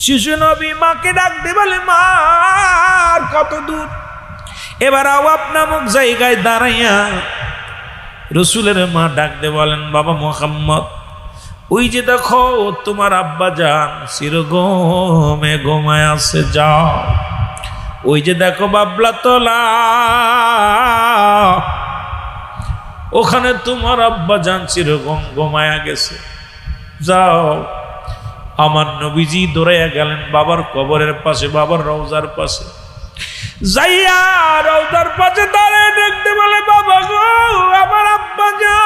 শিশু নবী মাকে ডাক দিয়ে বলে, মা আর কত দূর? এবার আওয়াব নামক জায়গায় দাঁড়াইয়া রসুলের মা ডাক দিয়ে বলেন, বাবা মুহাম্মদ, ওই যে দেখো তোমার আব্বা যান চিরগমে ঘুমায় আছে, যাও ওই যে দেখো বাবলা তলা, ওখানে তোমার আব্বা যান চিরগম ঘুমায়া গেছে, যাও। আমার নবীজি দৌড়াইয়া গেলেন বাবার কবরের পাশে, বাবার রওজার পাশে যাইয়া রওজার পাশে দাঁড়িয়ে দেখতে বলে, বাবা গো, আমার আব্বা যান,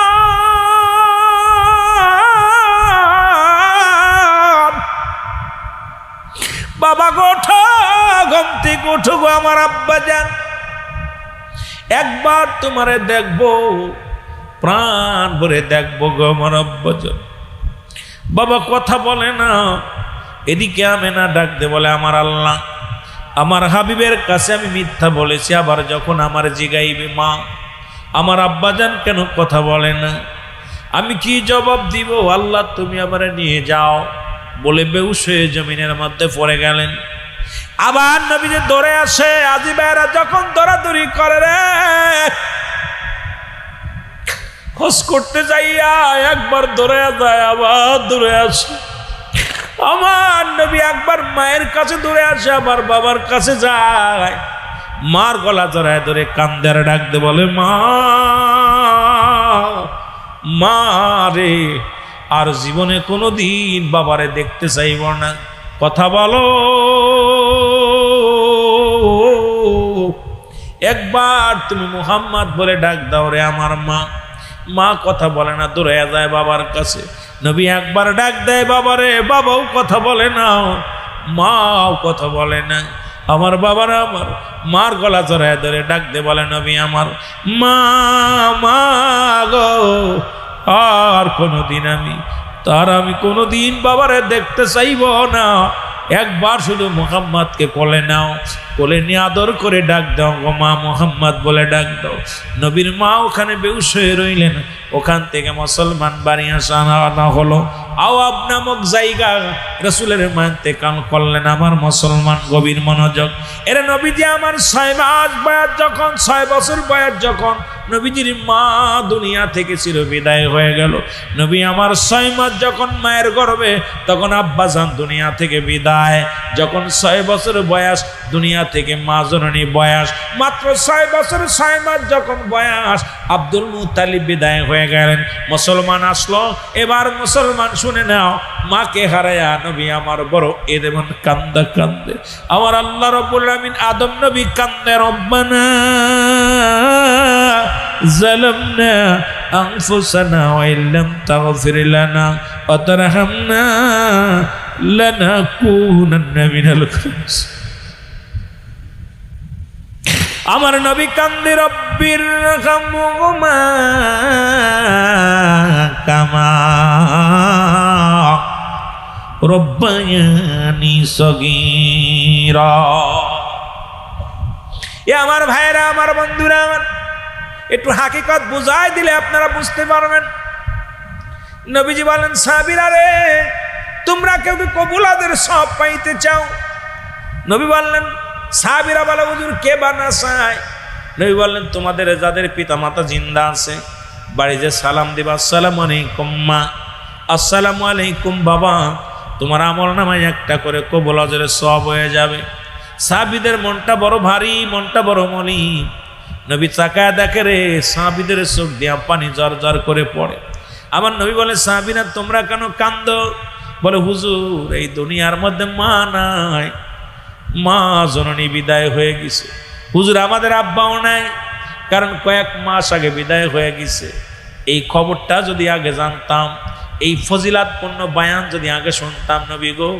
বাবা গো ওঠো, ঘুম থেকে ওঠো গো, আমার আব্বা যান, একবার তোমারে দেখবো, প্রাণ ভরে দেখবো গো আমার আব্বা যান। বাবা কথা বলে না। এদিকে আমেনা ডাক দে বলে, আমার আল্লাহ, আমার হাবিবের কাছে আমি মিথ্যা বলেছি, আবার যখন আমার জিগাইবে মা আমার আব্বাজান কেন কথা বলে না, আমি কি জবাব দিব? আল্লাহ তুমি আমারে নিয়ে যাও বলে বেহুশ হয়ে জমিনের মধ্যে পড়ে গেলেন। আবার নবীজি দৌড়ে আসে, আজি ভাইরা যখন দৌড়াদৌড়ি করে রে, খোঁজ করতে যাইয়া একবার দৌড়ে যায়, আবার দৌড়ে আসে। আমার নবী একবার মায়ের কাছে দৌড়ে আসে, আবার বাবার কাছে যায়, মার গলা জড়ায় ধরে কান্দে আর ডাক দে বলে, মা মা রে, আর জীবনে কোনোদিন বাবারে দেখতে চাইব না, কথা বলো, একবার তুমি মুহাম্মদ বলে ডাক দাও রে আমার মা। মা কথা বলে না, দৌড়ে যায় বাবার কাছে। নবী একবার ডাক দেয় বাবারে, বাবাও কথা বলে না, মাও কথা বলে না। আমার বাবারা আমার মার গলা জড়ায় ধরে ডাক দে বলে, নবী আমার মা, মা গো, আর কোনোদিন আমি কোনোদিন বাবারে দেখতে চাইব না, একবার শুধু মুহাম্মদকে কোলে নাও, কোলে নিয়ে আদর করে ডাক দাও গো মা, মুহাম্মদ বলে ডাক দাও। নবীর মা ওখানে বেহুশ হয়ে রইলেন। ওখান থেকে মুসলমান বাড়ি আনা হলো। আওয়াব নামক জায়গা রাসূলের মানতে কান করলেন আমার মুসলমান, গভীর মনোযোগ। এরা নবীজি আমার 6 মাস বয়স যখন, 6 বছর বয়স যখন নবীজির মা দুনিয়া থেকে চির বিদায় হয়ে গেল। নবী আমার 6 মাস যখন মায়ের গর্ভে, তখন আব্বা জান দুনিয়া থেকে বিদায়। যখন 6 বছর বয়স দুনিয়া থেকে মা জননী বয়স, মাত্র 6 বছর 6 মাস যখন বয়স আব্দুল মুত্তালিব বিদায় হয়ে গেলেন। মুসলমান আসলো। এবার মুসলমান শুনে নাও, মাকে হারায়া নবী আমার বড় এদেমন কান্দে। আমার আল্লাহ রাব্বুল আলামিন আদম নবী কান্দে, রব্বানা জালামনা আনফুসানা ওয়া ইল্লাম তাগফির লানা ওয়া তারহামনা লানাকুনান্না মিনাল খাসিরিন। আমার নবী কান্দে, রব্বির রহমহুমা কামা রব্বায়ানি সগীরা। এ আমার ভাইরা, আমার বন্ধুরা, আমার একটু হাকিকত বুঝাই দিলে আপনারা বুঝতে পারবেন। নবীজি বলেন, সাহাবীরা রে, তোমরা কেউ কি কবুলাদের সব পাইতে চাও? নবী বললেন, সাহাবীরা বলে, হুজুর কে বানা চায়? নবী বললেন, তোমাদের যাদের পিতা মাতা জিন্দা আছে, বাড়ি যে সালাম দিবা, আসসালামু আলাইকুম মা, আসসালামু আলাইকুম বাবা, তোমার আমল নামায় একটা করে কবুল আজরের সওয়াব হয়ে যাবে। সাহাবীদের মনটা বড় ভারী, মনটা বড় মলিন। নবী তাকায় দেখে রে, সাহাবীদের চোখ দিয়া পানি জর করে পড়ে। আমার নবী বলে, সাহাবীরা তোমরা কেন কান্দো? বলে, হুজুর এই দুনিয়ার মধ্যে মা নাই, মা জননী বিদায় হয়ে গেছে। হুজুর আমাদের আব্বাও নাই, কারণ কয়েক মাস আগে বিদায় হয়ে গেছে। এই খবরটা যদি আগে জানতাম, এই ফজিলাতপূর্ণ বয়ান যদি আগে শুনতাম নবী গো,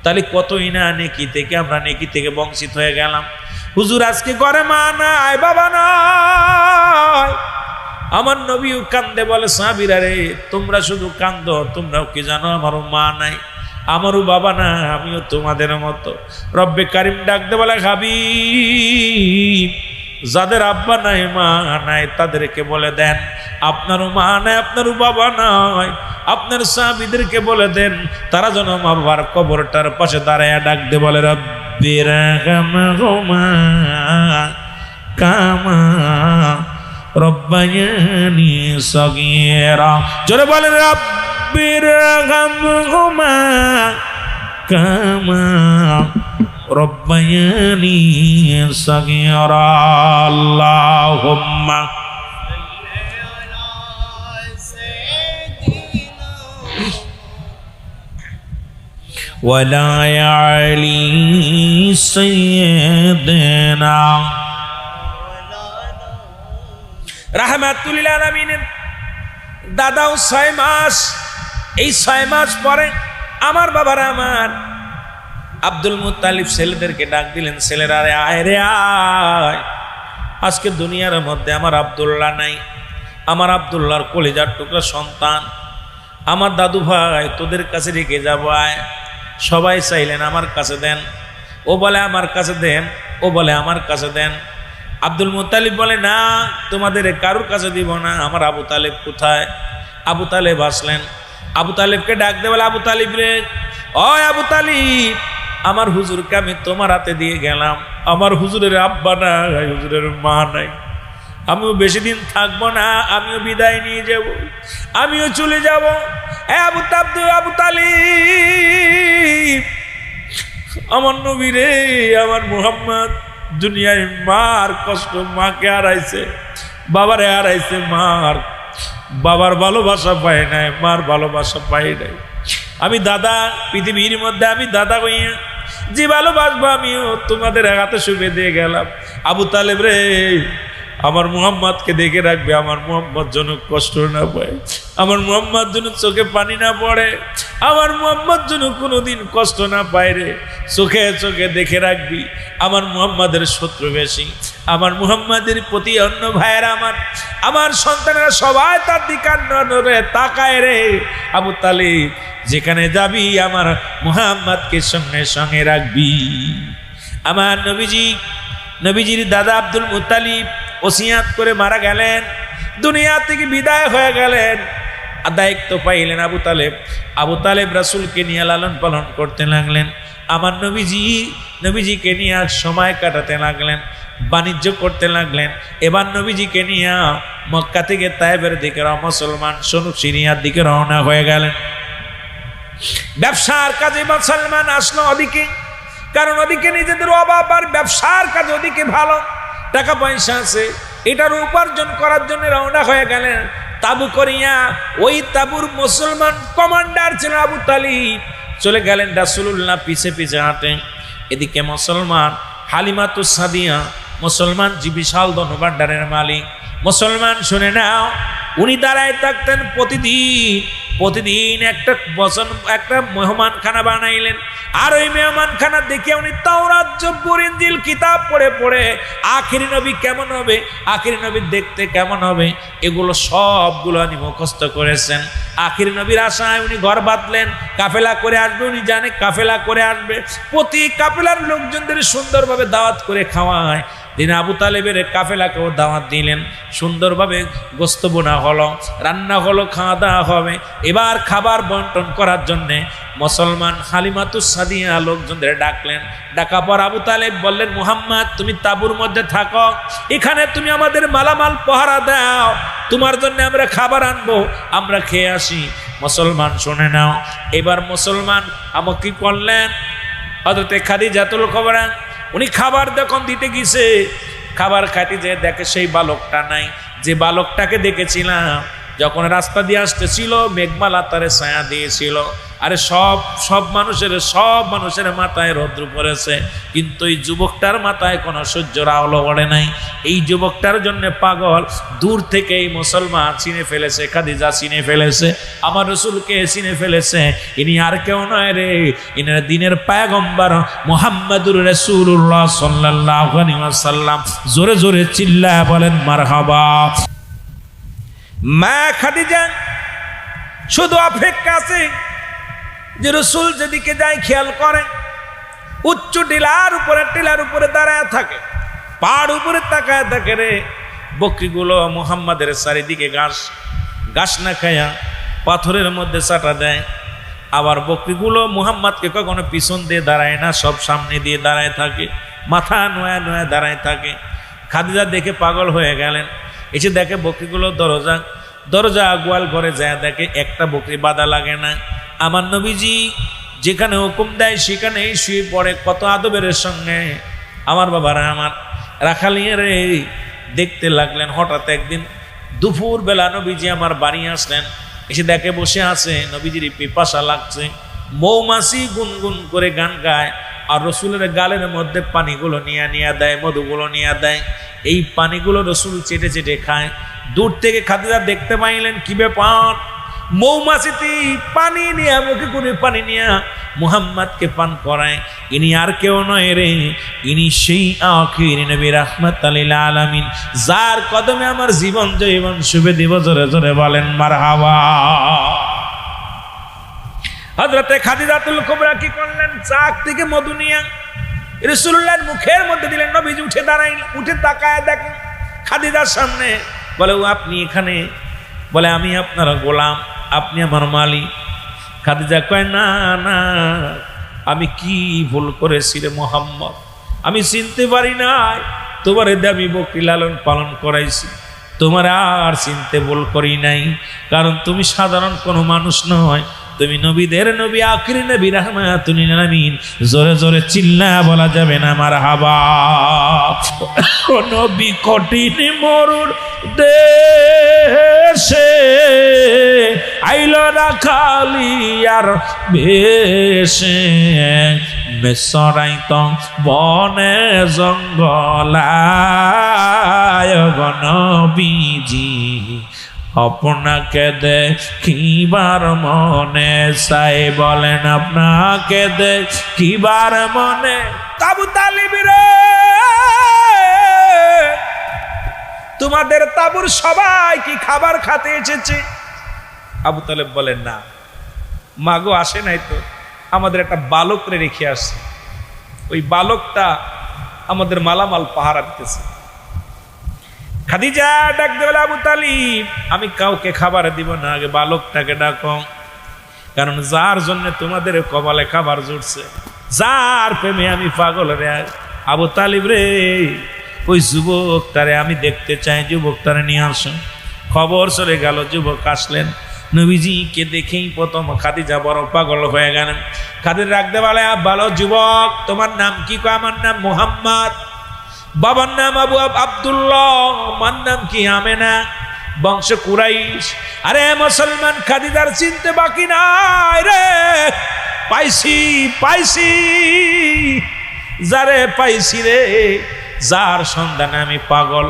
তাহলে কতই না নেকি থেকে আমরা নেকি থেকে বঞ্চিত হয়ে গেলাম। হুজুর আজকে ঘরে মা নাই, বাবা নাই। আমার নবীও কান্দে, বলে, সাহাবীরা রে, তোমরা শুধু কান্দো, তোমরাও কি জানো আমারও মা নাই, আমারও বাবা না, আমিও তোমাদের মতো। রব্বে কারিম ডাকতে বলে, হাবিব যাদের আব্বা নাই মা নাই তাদেরকে বলে দেন আপনারও মা নাই আপনারও বাবা নাই, আপনার সাহাবীদেরকে বলে দেন তারা যেন মা বাবার কবরটার পাশে দাঁড়ায় ডাক দে বলে রব্বির হামহুমা কামা রব্বায়ানি সগীরা। জোরে বলেন রব্বির হামহুমা কামা রব্বায়ানি সগীরা। আল্লাহুম্মা ওয়ালা আলি সাইয়্যিদিনা রাহমাতুল লিল আলামিন। দাদাও 6 মাস, এই 6 মাস পরে আমার বাবার আমার আব্দুল মুত্তালিব ছেলেদেরকে ডাক দিলেন, ছেলেরা রে আয় রে আয়, আজকে দুনিয়ার মধ্যে আমার আব্দুল্লাহ নাই, আমার আব্দুল্লাহর কলিজার টুকরা সন্তান আমার দাদু ভাই তোদের কাছে রেখে যাব, আয়। সবাই চাইলেন আমার কাছে দেন, ও বলে আমার কাছে দেন, ও বলে আমার কাছে দেন। আব্দুল মুত্তালিব বলে না তোমাদের কারুর কাছে দিব না, আমার আবু তালেব কোথায়? আবু তালেব আসলেন, আবু তালেবকে ডাক দে বলে আবু তালিব রে, ও আবু তালিব আমার হুজুরকে আমি তোমার হাতে দিয়ে গেলাম, আমার হুজুরের আব্বা নাই, হুজুরের মা নাই, আমিও বেশি দিন থাকবো না, আমিও বিদায় নিয়ে যাব, আমিও চলে যাব। আবু তালিব আমার নবী রে, আমার মুহাম্মদ দুনিয়ায় মার কষ্ট, মাকে হারাইছে, বাবারে হারাইছে, বাবার ভালোবাসা পায় নাই, মার ভালোবাসা পাই নাই। আমি দাদা, পৃথিবীর মধ্যে আমি দাদা হইয়া যে ভালোবাসবো আমিও তোমাদের হাতে শুভে দিয়ে গেলাম। আবু তালেব রে আমার মুহাম্মদকে দেখে রাখবে, আমার মুহাম্মদ যেন কষ্ট না পায়, আমার মুহাম্মদ যেন চোখে পানি না পড়ে, আমার মুহাম্মদ যেন কোনোদিন কষ্ট না পায় রে, চোখে চোখে দেখে রাখবি। আমার মুহাম্মাদের শত্রু বেশি, আমার মুহাম্মাদের প্রতি অন্য ভাইয়েরা আমার সন্তানেরা সবাই তার দিকে নজরে তাকায় রে। আবু তালিব যেখানে যাবি আমার মুহাম্মাদকে সঙ্গে সঙ্গে রাখবি। আমার নবীজির দাদা আব্দুল মুত্তালিব ওসিয়াত করে মারা গেলেন, দুনিয়া থেকে বিদায় হয়ে গেলেন, দায়িত্ব পাইলেন আবু তালেব রাসূলকে নিয়ে লালন পালন করতে লাগলেন। আমার নবীজিকে নিয়ে সময় কাটাতে লাগলেন, বাণিজ্য করতে লাগলেন। এবার নবীজিকে নিয়ে মক্কা থেকে তায়েবের দিকে মুসলমান সনুক সিরিয়ার দিকে রওনা হয়ে গেলেন। ব্যবসার কাজে মুসলমান আসলো ওদিকে, কারণ ওদিকে নিজেদের অভাব আর ব্যবসার কাজ ওদিকে ভালো, টাকা পয়সা আছে, এটার উপার্জন করার জন্য রওনা হয়ে গেলেন। তাবু করিয়া ওই তাবুর মুসলমান কমান্ডার ছিল আবু তালিব, চলে গেলেন রাসূলুল্লাহ পিছে পিছে হাঁটে। এদিকে মুসলমান হালিমাতুস সাদিয়া, মুসলমান যে বিশাল ধনভাণ্ডারের মালিক, মুসলমান শুনে নাও, উনি দাঁড়ায় থাকতেন প্রতিদিন একটা মেহমানখানা বানাইলেন। আর ওই মেহমানখানা দেখে উনি তাওরাত জব্বুর ইনজিল কিতাব পড়ে পড়ে আখিরি নবী কেমন হবে, আখিরি নবী দেখতে কেমন হবে, এগুলো সবগুলো উনি মুখস্থ করেছেন। আখিরি নবীর আশায় উনি ঘর বাঁধলেন, কাফেলা করে আসবে, উনি জানে কাফেলা করে আসবে, প্রতি কাফেলার লোকজনদের সুন্দরভাবে দাওয়াত করে খাওয়ায়। তিনি আবু তালেবের কাফেলাকেও দাওয়াত দিলেন, সুন্দরভাবে গোস্ত বোনা হলো, রান্না হলো, খাওয়া দাওয়া হবে। এবার খাবার বন্টন করার জন্যে মুসলমান হালিমাতুস সাদিয়া লোকজনদের ডাকলেন। ডাকা পর আবু তালেব বললেন, মুহাম্মদ তুমি তাঁবুর মধ্যে থাকো, এখানে তুমি আমাদের মালামাল পহারা দাও, তোমার জন্য আমরা খাবার আনবো, আমরা খেয়ে আসি। মুসলমান শুনে নাও, এবার মুসলমান আমাকে কি করলেন, হযরতে খাদিজাতুল কুবরা উনি খাবার যখন দিতে গেছে, খাবার খাইতে যে দেখে সেই বালকটা নাই, যে বালকটাকে দেখেছিলাম যখন রাস্তা দিয়ে আসতেছিল, মেঘমালা তারে ছায়া দিয়েছিল। আরে সব মানুষের মাথায় রৌদ্র পড়েছে, কিন্তু এই যুবকটার মাথায় কোনো সূর্যের আলো পড়ে নাই। এই যুবকটার জন্য পাগল দূর থেকে এই মুসলমান চিনে ফেলেছে, খাদিজা চিনে ফেলেছে, আমার রাসূলকে চিনে ফেলেছে। ইনি আর কেউ নয় রে, ইনি দিনের পয়গম্বর মুহাম্মদুর রাসূলুল্লাহ সাল্লাল্লাহু আলাইহি ওয়াসাল্লাম। জোরে জোরে চিল্লায়া বলেন মারহাবা। মা খাদিজা শুধু অপেক্ষা আছে যে রাসূল যেদিকে যায় খেয়াল করে, উচ্চ টিলার উপরে দাঁড়ায় থাকে। পাহাড় উপরে তাকায় থাকে রে, বকরিগুলো মুহাম্মাদের চারিদিকে ঘাস না খায়া পাথরের মধ্যে চাটা দেয়। আবার বকরিগুলো মুহাম্মাদকে কখনো পিছন দিয়ে দাঁড়ায় না, সব সামনে দিয়ে দাঁড়ায় থাকে, মাথা নোয়া নোয়া দাঁড়ায় থাকে। খাদিজা দেখে পাগল হয়ে গেলেন, এসে দেখে বকরিগুলো দরজা গোয়াল ঘরে যায়, দেখে একটা বকরি বাঁধা লাগে না। আমার নবীজি যেখানে হুকুম দেয় সেখানেই শুয়ে পড়ে, কত আদবের সঙ্গে। আমার বাবারা আমার রাখালিয়ে রে দেখতে লাগলেন। হঠাৎ একদিন দুপুর বেলা নবীজি আমার বাড়ি আসলেন, এসে দেখে বসে আছে, নবীজির পিপাসা লাগছে, মৌমাছি গুনগুন করে গান গায়, আর রসুলের গালের মধ্যে পানিগুলো নিয়ে দেয়, মধুগুলো নিয়ে দেয়। এই পানিগুলো রসুল চেটে চেটে খায়। দূর থেকে খাদিজা দেখতে পাইলেন, কি ব্যাপার, মৌমাছিটি পানি নিয়ে, মুখে করে পানি নিয়ে মুহাম্মাদকে পান করায়। ইনি আর কেউ নয় রে, ইনি সেই আখির নবী রাহমাতাল লিল আলামিন, যার কদমে আমার জীবন জৈবন শুভে দিব। জোরে জোরে বলেন মারহাবা। হযরতে খাদিজাতুল কুবরা কি করলেন, চাক থেকে মধু নিয়ে রাসূলুল্লাহর মুখের মধ্যে দিলেন। নবীজি উঠে দাঁড়াইলেন, উঠে তাকায় দেখেন খাদিজার সামনে। বলে, ও আপনি এখানে? বলে, আমি আপনার গোলাম, আপনি আমার মালিক। খাদিজা কয়, না না, আমি কি ভুল করেছি রে মুহাম্মদ, আমি চিনতে পারি নাই, তোমার আমি বকরি লালন পালন করাইছি, তোমার আর চিনতে ভুল করি নাই, কারণ তুমি সাধারণ কোনো মানুষ নয়, তুমি নবীদের নবী, আখির নবী রাহমাতুল লিল আলামিন। জোরে জোরে চিল্লা বলা যাবে না মারহাবা। ও নবী কঠিন মরুর দেশে আইল রাখালিয়ার বেশে, মেসরাইত বনে জঙ্গলায় গো নবীজি, আপনাকে দেখিবার মনে চাই। বলেন, আপনাকে দেখিবার মনে। আবু তালিব রে, তোমাদের তাবুর সবাই কি খাবার খেতে এসেছে? আবু তালেব বলেন, না মাগো, আসে নাই তো, আমাদের একটা বালকরে রেখে আসছে, ওই বালকটা আমাদের মালামাল পাহারা দিতেছে। খাদিজা ডাক দে, বলে, আবু তালিব, আমি কাউকে খাবার দিব না, আগে বালকটাকে ডাকো, কারণ যার জন্য তোমাদের কপালে খাবার জুটছে, যার প্রেমে আমি পাগল রে আবু তালিব রে, ওই যুবকটারে আমি দেখতে চাই, যুবকটারে নিয়ে আসো। খবর চলে গেল, যুবক আসলেন। নবীজিকে দেখেই প্রথম খাদিজা বড় পাগল হয়ে গেলেন। খাদিজা রাখতে বলে, ভালো যুবক, তোমার নাম কি? আমার নাম মুহাম্মদ। বাবার নাম আবু আব্দুল্লাহ, মার নাম কি? আমেনা, বংশ কুরাইশ। আরে মুসলমান, খাদিজার চিনতে বাকি নাই রে, পাইছি যারে পাইছি রে, যার সন্ধানে আমি পাগল,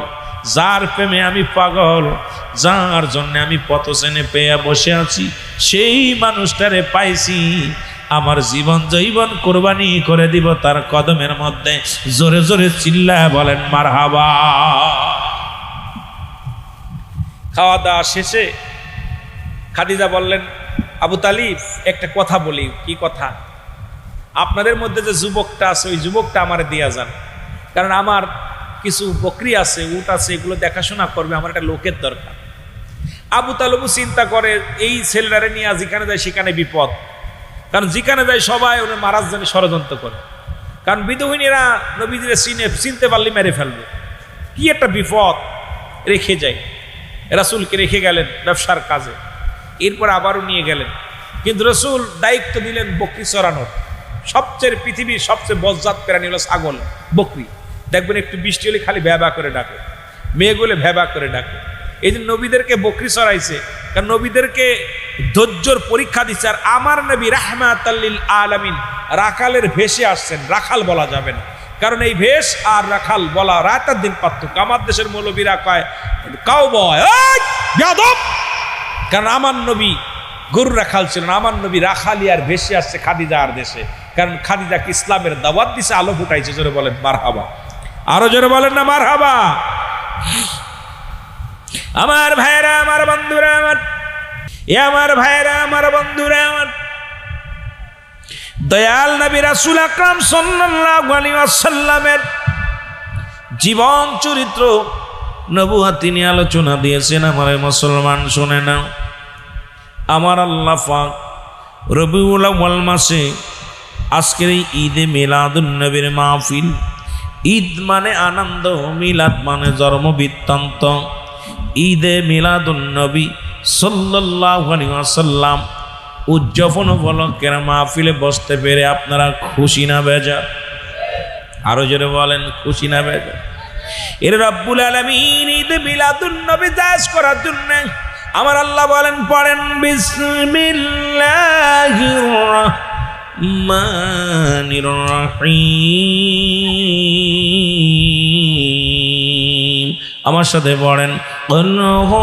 যার প্রেমে আমি পাগল, যার জন্য আমি পথশ্রেণী পেয়ে বসে আছি, সেই মানুষটারে পাইছি। আমার জীবন জৈবন কোরবানি করে দিব তার কদমের মধ্যে। জোরে জোরে চিল্লায় বলেন মারহাবা। খাওয়া দাওয়া শেষে খাদিজা বললেন, আবু তালিব, একটা কথা বলি। কি কথা? আপনাদের মধ্যে যে যুবকটা আছে, ওই যুবকটা আমার দিয়া যান, কারণ আমার কিছু বকরি আছে, উট আছে, এগুলো দেখাশোনা করবে, আমার একটা লোকের দরকার। আবু তালেবও চিন্তা করে, এই ছেলেটারে নিয়ে যেখানে যায় সেখানে বিপদ, কারণ যেখানে যায় সবাই ওনার মারার জন্য ষড়যন্ত্র করে, কারণ বিধবিনীরা নবীজিরে চিনতে পারলে মেরে ফেলবে। কি একটা বিপদ, রেখে যায়। রাসূলকে রেখে গেলেন ব্যবসার কাজে, এরপর আবারও নিয়ে গেলেন, কিন্তু রাসূল দায়িত্ব দিলেন বকরি চরানোর। সবচেয়ে পৃথিবীর সবচেয়ে বজ্জাত প্রাণী হলো ছাগল, বকরি। দেখবেন একটু বৃষ্টি হলে খালি ভ্যাবা করে ডাকে, মেয়েগুলো ভ্যাবা করে ডাকে। এই যে নবীদেরকে বকরি চড়াইছে, কারণ নবীদেরকে ধৈর্যর পরীক্ষা দিচ্ছে। আর আমার নবী রাহমাতাল লিল আলামিন রাখালের ভেষে আসছেন, রাখাল বলা যাবে না, কারণ এই ভেষ আর রাখাল বলা রাতের দিন পার্থক্য। আমার দেশের মৌলবীরা কয় কাউবয়, কারণ আমার নবী গরু রাখাল ছিলেন, আমার নবী রাখালি আর ভেসে আসছে খাদিজা আর দেশে, কারণ খাদিজাকে ইসলামের দাওয়াত দিছে, আলো ফুটাইছে। জোরে বলেন মারহাবা, আরো জোরে বলেন না মারহাবা। আমার ভাইরা, আমার বন্ধুরা, আমার ভাইরা, আমার বন্ধুরা, আমার দয়াল নবী রাসূল আকরাম সাল্লাল্লাহু আলাইহি ওয়াসাল্লামের জীবন চরিত্র নবুয়ত তিনি আলোচনা দিয়েছেন। আমার মুসলমান শুনে নাও, আমার আল্লাহ পাক রবিউল আউয়াল মাসে আজকের এই ঈদে মিলাদুন নবীর মাহফিল, ঈদ মানে আনন্দ, মিলাদ মানে জন্ম বৃত্তান্ত। ঈদে মিলাদুন নবী সাল্লাল্লাহু আলাইহি ওয়াসাল্লাম উদযাপন উপলক্ষের মাহফিলে বসতে পেরে আপনারা খুশি না বেজার? আরো জোরে বলেন, খুশি না বেজার? এর রব্বুল আলামিন ঈদে মিলাদুন নবী দাস করার জন্য আমার আল্লাহ বলেন, পড়েন বিসমিল্লাহির রাহমানির রহিম। আমার সাথে পড়েন, আল্লাহু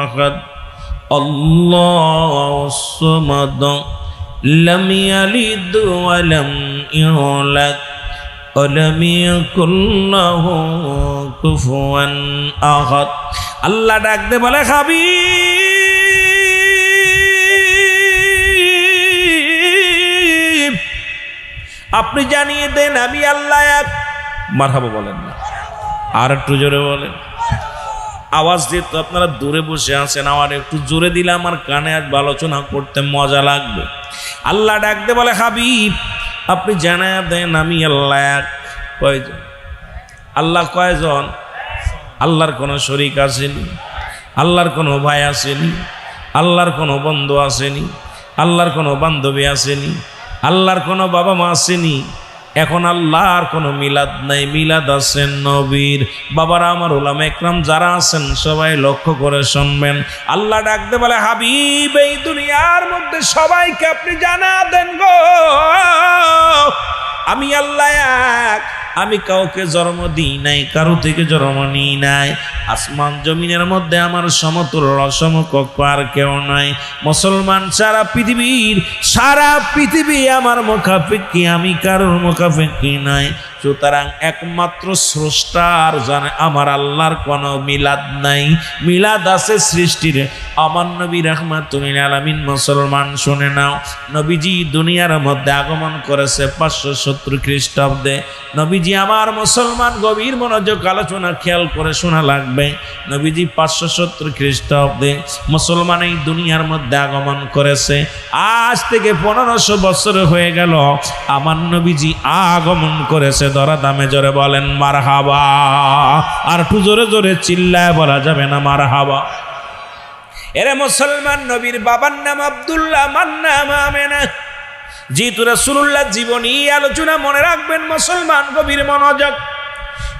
আহাদ আল্লাহুস সামাদ লাম ইয়ালিদ ওয়া লাম ইউলাদ ওয়া লাম ইয়াকুল লাহু কুফুয়ান আহাদ। আল্লাহ ডাক দে বলে, হাবিব আপনি জানিয়ে দেন আমি আল্লাহ এক। মারহাবা বলেন না, আর একটু জোরে বলেন। আওয়াজ দিয়ে তো আপনারা দূরে বসে আছেন, আমার একটু জোরে দিলে আমার কানে আজ আলোচনা করতে মজা লাগবে। আল্লাহ ডাকতে বলে, হাবিব আপনি জানায় দেন আমি আল্লাহ এক। কয়জন? আল্লাহ কয়জন? আল্লাহর কোনো শরীক আসেনি, আল্লাহর কোনো ভাই আসেনি, আল্লাহর কোনো বন্ধু আসেনি, আল্লাহর কোনো বান্ধবী আসেনি, আল্লাহর কোনো বাবা মা আসেনি। এখন আল্লাহর কোনো মিলাদ নাই, মিলাদ আছেন নবীর। বাবারা আমার উলামা ইকরাম যারা আছেন সবাই লক্ষ্য করে শুনবেন। আল্লাহ ডাকতে বলে, হাবিব এই দুনিয়ার মধ্যে সবাইকে আপনি জানা দেন গো আমি আল্লাহ এক। আমি কাউকে জন্ম দিই নাই, কারো থেকে জন্ম নিই নাই। আসমান জমিনের মধ্যে আমার সমতুল্য সমকক্ষ আর কেউ নাই। মুসলমান সারা পৃথিবী আমার মুখাপেক্ষী, আমি কারোর মুখাপেক্ষী নাই। সুতরাং একমাত্র স্রষ্টার জানে আমার আল্লাহর কোনো মিলাদ নাই, মিলাদ আছে সৃষ্টির আমার নবী রাহমাতুল আলামিন। মুসলমান শুনে নাও, নবীজি দুনিয়ার মধ্যে আগমন করেছে 570 খ্রিস্টাব্দে। নবীজি আমার মুসলমান গভীর মনোযোগ আলোচনা খেয়াল করে শোনা লাগবে। নবীজি 570 খ্রিস্টাব্দে মুসলমান এই দুনিয়ার মধ্যে আগমন করেছে। আজ থেকে 1500 বছর হয়ে গেল আমার নবীজি আগমন করেছে। ধরা দামে জোরে বলেন মারহাবা। আর একটু জোরে জোরে চিল্লায় বলা যাবে না মারহাবা? এরে মুসলমান, নবীর বাবার নাম আব্দুল্লাহ, মার নাম আমেনা। যেহেতু রাসূলুল্লাহ জীবনী আলোচনা মনে রাখবেন মুসলমান, গভীর মনোযোগ।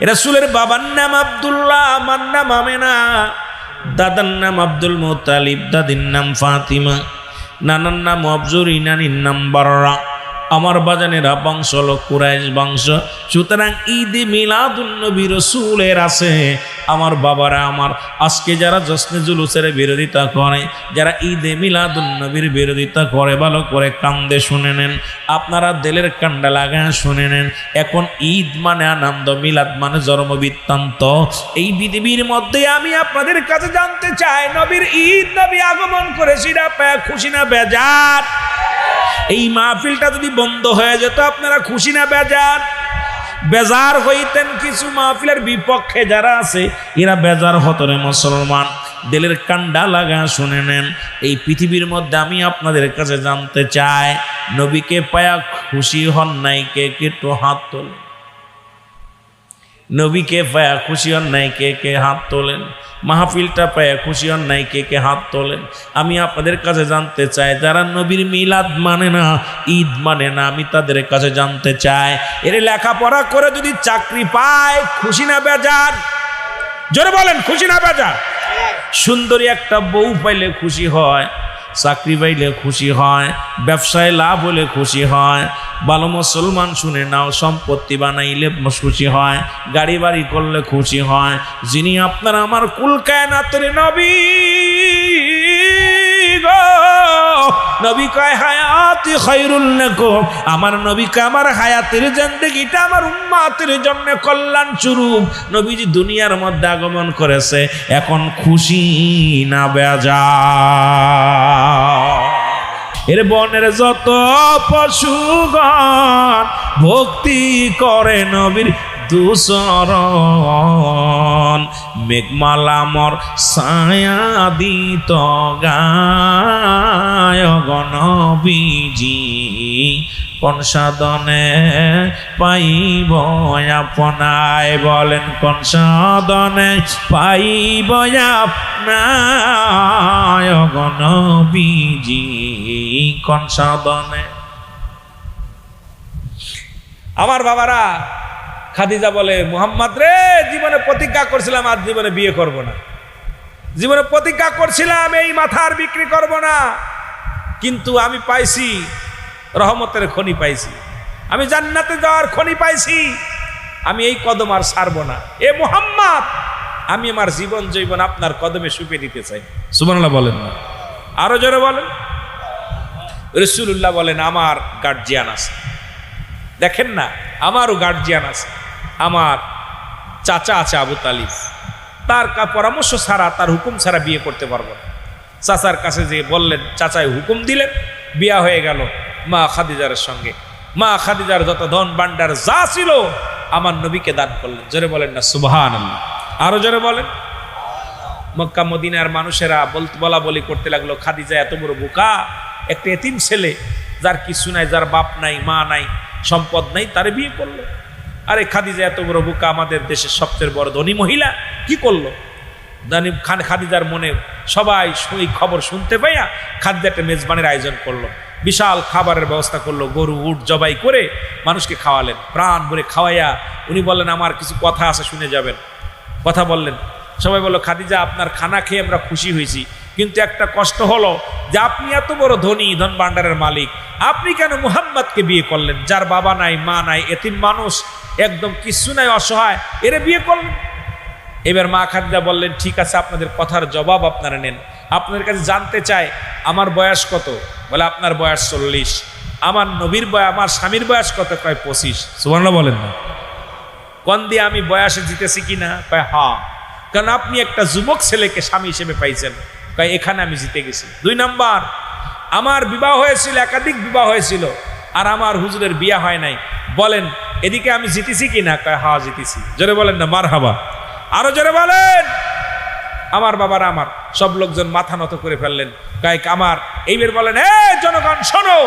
রাসূলের বাবার নাম আব্দুল্লাহ, মার নাম আমেনা, দাদার নাম আব্দুল মুত্তালিব, দাদির নাম ফাতিমা, নানার নাম আবজুরি, নানির নাম বাররা। আমার বাজানেরা বংশ হলো কুরাইশ বংশ। সুতরাং ঈদে মিলাদুন নবী রাসূলের আছে। আমার বাবারা আমার আজকে যারা জশ্নে জুলুসের বিরোধিতা করে, যারা ঈদে মিলাদুন নবীর বিরোধিতা করে, ভালো করে কান্দে শুনে নেন, আপনারা দিলের কান্ডা লাগায় শুনে নেন। এখন ঈদ মানে আনন্দ, মিলাদ মানে জন্ম বৃত্তান্ত। এই পৃথিবীর মধ্যে আমি আপনাদের কাছে জানতে চাই, নবীর ঈদ, নবী আগমন করেছি না পায় খুশি না বেজার? এই মাহফিলটা যদি বন্ধ হয়ে যেত আপনারা খুশি না বেজার? বেজার হইতেন। কিছু মাহফিলের বিপক্ষে যারা আছে এরা বেজার হতো রে মুসলমান। দিলের কান্ডা লাগা শুনে নেন। এই পৃথিবীর মধ্যে আমি আপনাদের কাছে জানতে চাই, নবীকে পায়া খুশি হন নাই কে কে? একটু হাত তোলেন। নবীকে পায়া খুশি হন নাই কে কে? হাত তোলেন। মাহফিলটা পায়া খুশি হন নাই কে কে? হাত তোলেন। আমি আপনাদের কাছে জানতে চাই, যারা নবীর মিলাদ মানে না, ঈদ মানে না, আমি তাদের কাছে জানতে চাই, এর লেখাপড়া করে যদি চাকরি পায় খুশি না বেজার? জোরে বলেন, খুশি না বেজার? সুন্দরী একটা বউ পাইলে খুশি হয়, চাকরি পাইলে খুশি হয়, ব্যবসায় লাভ হলে খুশি হয়। ভালো মুসলমান শুনে নাও, সম্পত্তি বানাইলে খুশি হয়, গাড়ি বাড়ি করলে খুশি হয়। যিনি আপনার আমার কুল কায়নাতের নবী গো, নবী কয় হায়াতি খায়রুল লাকুম, আমার নবীকে আমার হায়াতের জিন্দেগিটা আমার উম্মতের জন্য কল্যাণ স্বরূপ। নবীজি দুনিয়ার মধ্যে আগমন করেছে, এখন খুশি না বেজার? এর বনের যত পশুগণ ভক্তি করে নবীর দুসরণ, মেঘমালা মর ছায়া দিত গায় গণবিজি, কোন সাধনে পাইব আপনায়, বলেন কোন সাধনে পাইব আপনায় গণবিজি, কোন সাধনে। আমার বাবারা, খাদিজা বলে মুহাম্মদ রে, জীবনে প্রতিজ্ঞা করছিলাম আজ জীবনে বিয়ে করব না, জীবনে প্রতিজ্ঞা করছিলাম এই মাথার বিক্রি করব না, কিন্তু আমি পাইছি রহমতের খনি পাইছি, আমি জান্নাতে যাওয়ার খনি পাইছি, আমি এই কদম আর ছাড়ব না। এ মুহাম্মদ, আমি আমার জীবন জৈবন আপনার কদমে সুপে দিতে চাই। সুবহানাল্লাহ বলেন না, আরো জোরে বলেন। রাসূলুল্লাহ বলেন আমার গার্জিয়ান আছে, দেখেন না আমারও গার্জিয়ান আছে, আমার চাচা আছে আবু তালিব, তার পরামর্শ ছাড়া, তার হুকুম ছাড়া বিয়ে করতে পারবো না। চাচার কাছে যে বললেন, চাচাই হুকুম দিলেন, বিয়া হয়ে গেল মা খাদিজার সঙ্গে। মা খাদিজার যত ধন ভান্ডার যা ছিল আমার নবীকে দান করলেন। জোরে বলেন না সুবহানাল্লাহ, আরো জোরে বলেন। মক্কা মদিনার মানুষেরা বলা বলি করতে লাগলো, খাদিজা এত বড় বোকা, একটা এতিম ছেলে যার কিছু নাই, যার বাপ নাই, মা নাই, সম্পদ নাই, তারে বিয়ে করলো। আরে খাদিজা এত বড় বোকা, আমাদের দেশের সবচেয়ে বড় ধনী মহিলা, কি করলো? খাদিজার মনে সবাই এই খবর শুনতে পাইয়া খাদিজা একটা মেজবানের আয়োজন করলো, বিশাল খাবারের ব্যবস্থা করলো, গরু উট জবাই করে মানুষকে খাওয়ালেন, প্রাণ ভরে খাওয়াইয়া উনি বললেন আমার কিছু কথা আছে শুনে যাবেন। কথা বললেন, সবাই বললো খাদিজা আপনার খানা খেয়ে আমরা খুশি হয়েছি, কিন্তু একটা কষ্ট হলো যে আপনি এত বড় ধনী, ধন ভান্ডারের মালিক, আপনি কেন মুহাম্মদকে বিয়ে করলেন, যার বাবা নাই, মা নাই, এতিম মানুষ, একদম কিছু নাই, অসহায়, এরে বিয়ে করলেন। এবার মা খাদিজা বললেন ঠিক আছে, আপনাদের কথার জবাব আপনারা নেন, আপনাদের কাছে জানতে চাই আমার বয়স কত? বলে আপনার বয়স 40। আমার নবীর বয়স, আমার স্বামীর বয়স কত? কয় 25। সুবহানাল্লাহ বলেন না। কোন দিয়ে আমি বয়সে জিতেছি কিনা? কয় হ্যাঁ, কারণ আপনি একটা যুবক ছেলেকে স্বামী হিসেবে পাইছেন। কয় এখানে আমি জিতে গেছি। 2 নাম্বার, আমার বিবাহ হয়েছিল, একাধিক বিবাহ হয়েছিল, আর আমার হুজুরের বিয়ে হয় নাই, বলেন এদিকে আমি জিতেছি কিনা? কয় হ্যাঁ জিতেছি। জোরে বলেন না মারহাবা, আরো জোরে বলেন। আমার বাবারা, আমার সব লোকজন মাথা নত করে ফেললেন। কয়েক আমার এইবার বলেন, এ জনগণ শোনো,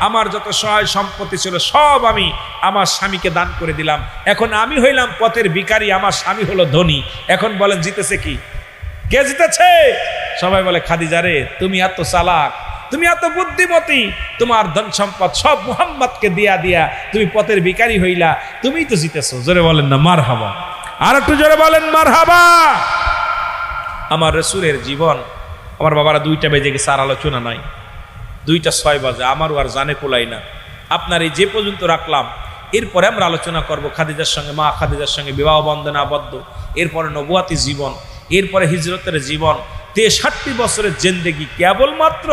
আমার যত সহায় সম্পত্তি ছিল সব আমি আমার স্বামীকে দান করে দিলাম, এখন আমি হইলাম পথের ভিখারি, আমার স্বামী হলো ধনী, এখন বলেন জিতেছে কি? কে জিতেছে? সবাই বলে খাদিজা রে, তুমি এত চালাক, তুমি এত বুদ্ধিমতী, তোমার ধন সম্পদ সব মুহাম্মদকে দিয়া দিয়া তুমি পথের ভিখারি হইলা, তুমিই তো জিতেছো। জোরে বলেন না মারহাবা, আর একটু জোরে বলেন মারহাবা। আমার রাসূলের জীবন, আমার বাবারা 2টা বেজে গেছে, আর আলোচনা নাই, 2টা 6 বাজে, আমারও আর জানে কোলাই না। আপনার এই যে পর্যন্ত রাখলাম, এরপরে আমরা আলোচনা করব খাদিজার সঙ্গে, মা খাদিজার সঙ্গে বিবাহ বন্ধনে আবদ্ধ, এরপরে নবুয়াতি জীবন, এরপরে হিজরতের জীবন, 63 বছরের জিন্দেগি। কেবলমাত্র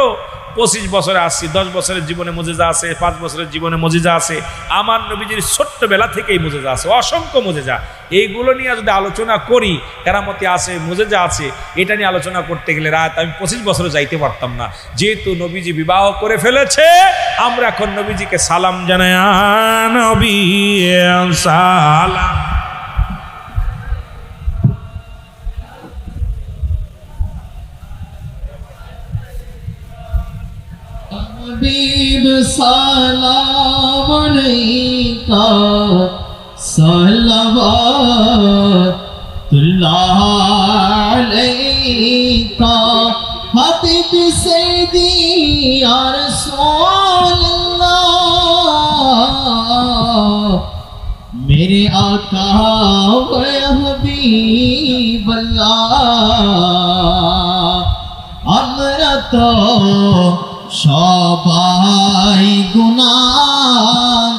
25 বছরে আসছি, 10 বছরের জীবনে মুজিজা আছে, 5 বছরের জীবনে মুজিজা আছে, আমার নবীজির ছোট্টবেলা থেকেই মুজিজা আছে, অসংখ্য মুজিজা। এইগুলো নিয়ে যদি আলোচনা করি, কেরামতি আছে, মুজিজা আছে, এটা নিয়ে আলোচনা করতে গেলে রাত আমি 25 বছরে যাইতে পারতাম না। যেহেতু নবীজি বিবাহ করে ফেলেছে, আমরা এখন নবীজিকে সালাম জানাই, নবী সালাম। हबीब सलाम अलैका सल्लल्लाहु अलैका हबीब सैयदी या रसूल अल्लाह मेरे आका व हबीब अल्लाह আমরা তো সবাই গুনাহগার,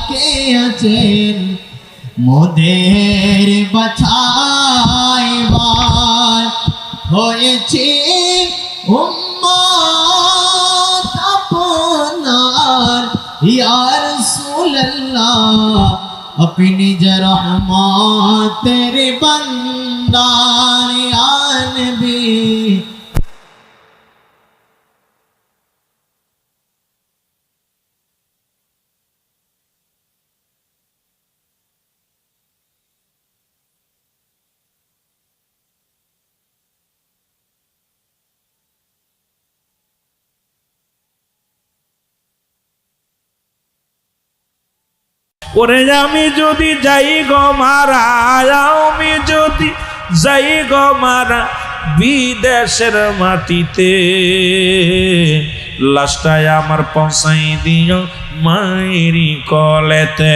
কে আছেন মোদের বাছাইবার, হয়েছে উম্মত আপনার ইয়া রাসূলুল্লাহ, अपनी रहमतेर बंदार या नबी। ওরে আমি যদি যাই গো মারা, আমি যদি যাই গো মারা বিদেশের মাটিতে, লাশটায় আমার পৌঁছাই দিও মায়েরি কলেতে,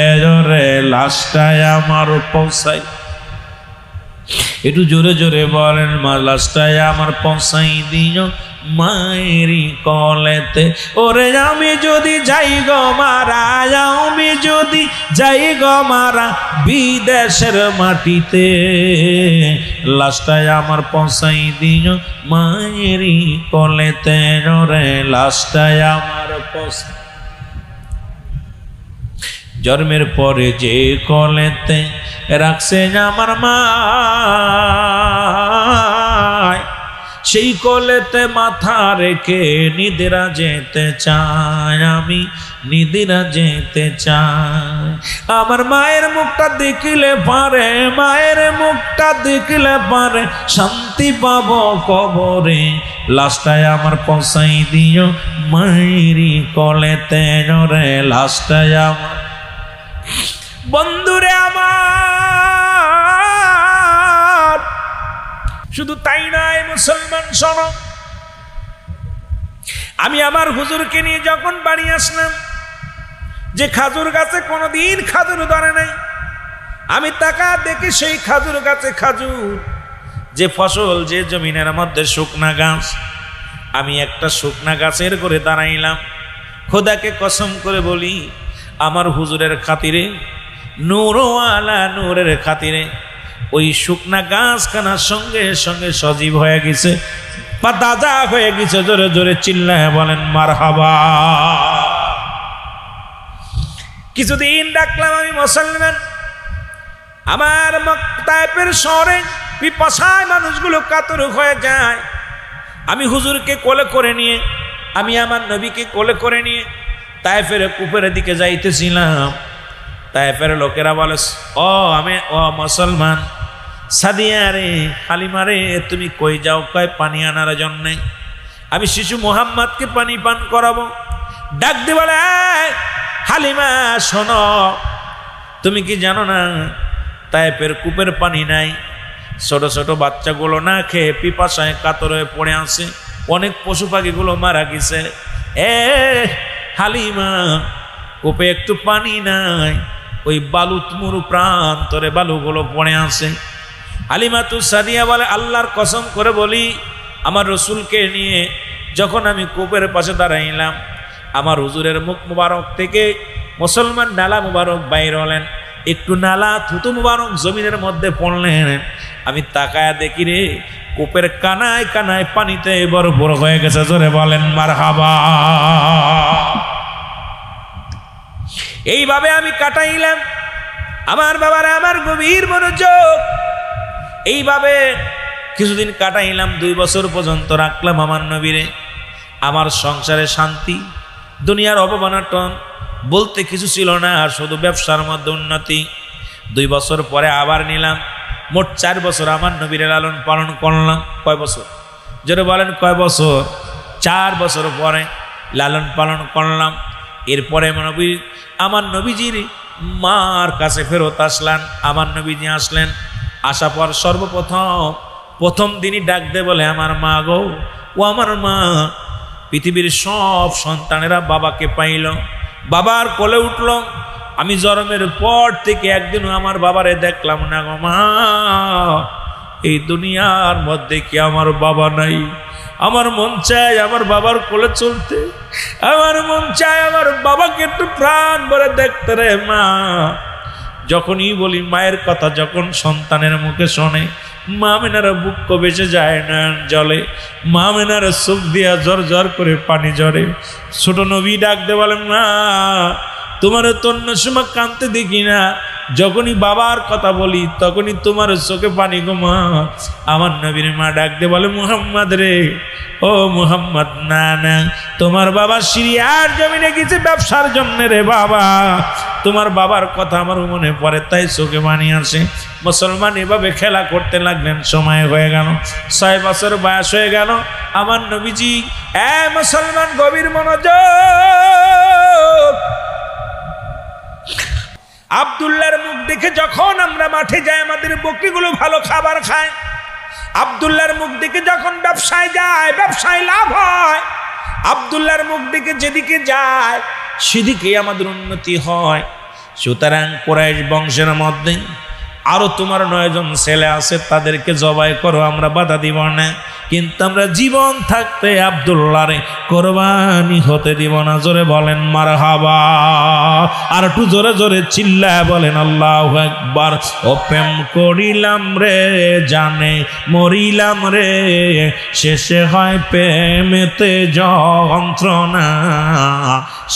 রে লাশটায় আমার পৌঁছাই, একটু জোরে জোরে বলেন, মা লাশটায় আমার পৌঁছাই দিও মায়েরি কলেতে। ওরে আমি যদি যাই গো মারা, আমি যদি যাই গো মারা বিদেশের মাটিতে, লাশটায় আমার পৌঁছাই দিও মায়েরি কলেতে, রে লাশটায় আমার পৌঁছাই। জন্মের পরে যে কলেতে রাখছে আমার মা, সেই কোলেতে মাথা রেখে নিদেরা যেতে চাই, আমি নিদেরা যেতে চাই। আমার মায়ের মুখটা দেখিলে পারে, মায়ের মুখটা দেখিলে পারে শান্তি পাবো কবরে, লাশটায় আমার পৌঁছাই দিও মায়েরি কোলেতে, রে লাশটায় আমার। বন্ধুরে আমার, শুধু তাই নয় মুসলমান শোনো, আমি আমার হুজুরকে নিয়ে যখন বাড়ি আসলাম, যে খাজুর গাছে কোনোদিন খাজুর ধরে নাই, আমি তাকা দেখি সেই খাজুর গাছে খাজুর, যে ফসল যে জমিনের মধ্যে শুকনা গাছ, আমি একটা শুকনা গাছের করে দাঁড়াইলাম। খোদাকে কসম করে বলি, আমার হুজুরের খাতিরে, নূরওয়ালা নূরের খাতিরে ওই শুকনা গাছখানার সঙ্গে সঙ্গে সজীব হয়ে গেছে, বা তাজা হয়ে গেছে। জোরে জোরে চিল্লায় বলেন মারহাবা। কিছুদিন ডাকলাম আমি মুসলমান, আমার তায়েফের শহরে পিপাসায় মানুষগুলো কাতর হয়ে যায়। আমি হুজুরকে কোলে করে নিয়ে, আমি আমার নবীকে কোলে করে নিয়ে তায়েফের কূপের দিকে যাইতেছিলাম। তায়েফের লোকেরা বলে, ও মুসলমান সাদিয়া রে, হালিমা রে, তুমি কই যাও? কয় পানি আনার জন্যে। আমি শিশু মুহাম্মদকে পানি পান করাবো। ডাক দিয়ে বলে, হালিমা শোনো, তুমি কি জানো না তায়েফের কূপের পানি নাই? ছোট ছোট বাচ্চাগুলো না খেয়ে পিপাসায় কাতর হয়ে পড়ে আছে, অনেক পশু পাখিগুলো মারা গেছে। হালিমা, কূপে একটু পানি নাই, ওই বালুতমুরু প্রান্তরে বালুগুলো পড়ে আছে। হালিমা তু সাদিয়া বলে, আল্লাহর কসম করে বলি, আমার রসুলকে নিয়ে যখন আমি কূপের পাশে দাঁড়াইলাম, আমার হুজুরের মুখ মুবারক থেকে মুসলমান নালা মুবারক বাইর হলেন, একটু নালা থুতু মুবারক জমিনের মধ্যে পড়লেন। আমি তাকায়া দেখি রে, কূপের কানায় কানায় পানিতে ভরপুর হয়ে গেছে। জোরে বলেন মারহাবা। এইভাবে আমি কাটাইলাম। আমার বাবারা, আমার গভীর মনোযোগ। এইভাবে কিছুদিন কাটাইলাম, 2 বছর পর্যন্ত রাখলাম আমার নবীরে। আমার সংসারে শান্তি, দুনিয়ার অপমানাটন বলতে কিছু ছিল না, শুধু ব্যবসার মধ্যে উন্নতি। 2 বছর পরে আবার নিলাম। মোট 4 বছর আমার নবীরে লালন পালন করলাম। কয় বছর? যদি বলেন কয় বছর? 4 বছর পরে লালন পালন করলাম। এরপরে আমার নবীজির মার কাছে ফেরত আসলেন। আমার নবীজি আসলেন, আসার পর প্রথম দিনই ডাক দে বলে, আমার মা গো, ও আমার মা। পৃথিবীর সব সন্তানেরা বাবাকে পাইল, বাবার কোলে উঠল। আমি জন্মের পর থেকে একদিনও আমার বাবারে দেখলাম না গো মা। এই দুনিয়ার মধ্যে কি আমার বাবা নাই? আমার মন চায় আমার বাবার কোলে চলতে, আমার মন চায় আমার বাবাকে একটু প্রাণ ভরে দেখতে রে মা। যখনই বলি মায়ের কথা, যখন সন্তানের মুখে শোনে, মা মেনারা বুক কবেসে যায় না জলে, মা মেনারা চোখ দিয়া জ্বর জ্বর করে পানি ঝরে। ছোট নবী ডাক দে বলেন, না তোমার তন্য সময় কাঁদতে দেখি না, যখনই বাবার কথা বলি তখনই তোমার চোখে পানি গো মা। আমার নবীর মা ডাক দে বলে, মুহাম্মদ রে, ও মুহাম্মদ, না না, তোমার বাবা সিরিয়ার জমিনে গেছে ব্যবসার জন্য রে বাবা। তোমার বাবার কথা আমার মনে পড়ে, তাই চোখে পানি আসে। মুসলমান এভাবে খেলা করতে লাগলেন। সময় হয়ে গেল, 6 বছর বয়স হয়ে গেল। আমার নবীজি, মুসলমান গভীর মনোযোগ, দেখে যখন আমরা মাঠে যাই আমাদের বকরিগুলো ভালো খাবার খায়, আব্দুল্লাহর মুখ দেখে যখন ব্যবসায় যায় ব্যবসায় লাভ হয়, আব্দুল্লাহর মুখ দেখে যেদিকে যায় সেদিকে আমাদের উন্নতি হয়। সুতরাং কুরাইশ বংশের মধ্যে আরো তোমার 9 জন ছেলে আছে, তাদেরকে জবাই করো, আমরা বাধা দিব না, কিন্তু আমরা জীবন থাকতে আব্দুল্লাহরে কোরবানি হতে দিব না। জোরে বলেন মারহাবা, আর একটু জোরে জোরে চিল্লায় বলেন আল্লাহু আকবার। ও প্রেম করিলাম রে জানে মরিলাম রে, শেষে হয় প্রেমেতে যন্ত্রণা,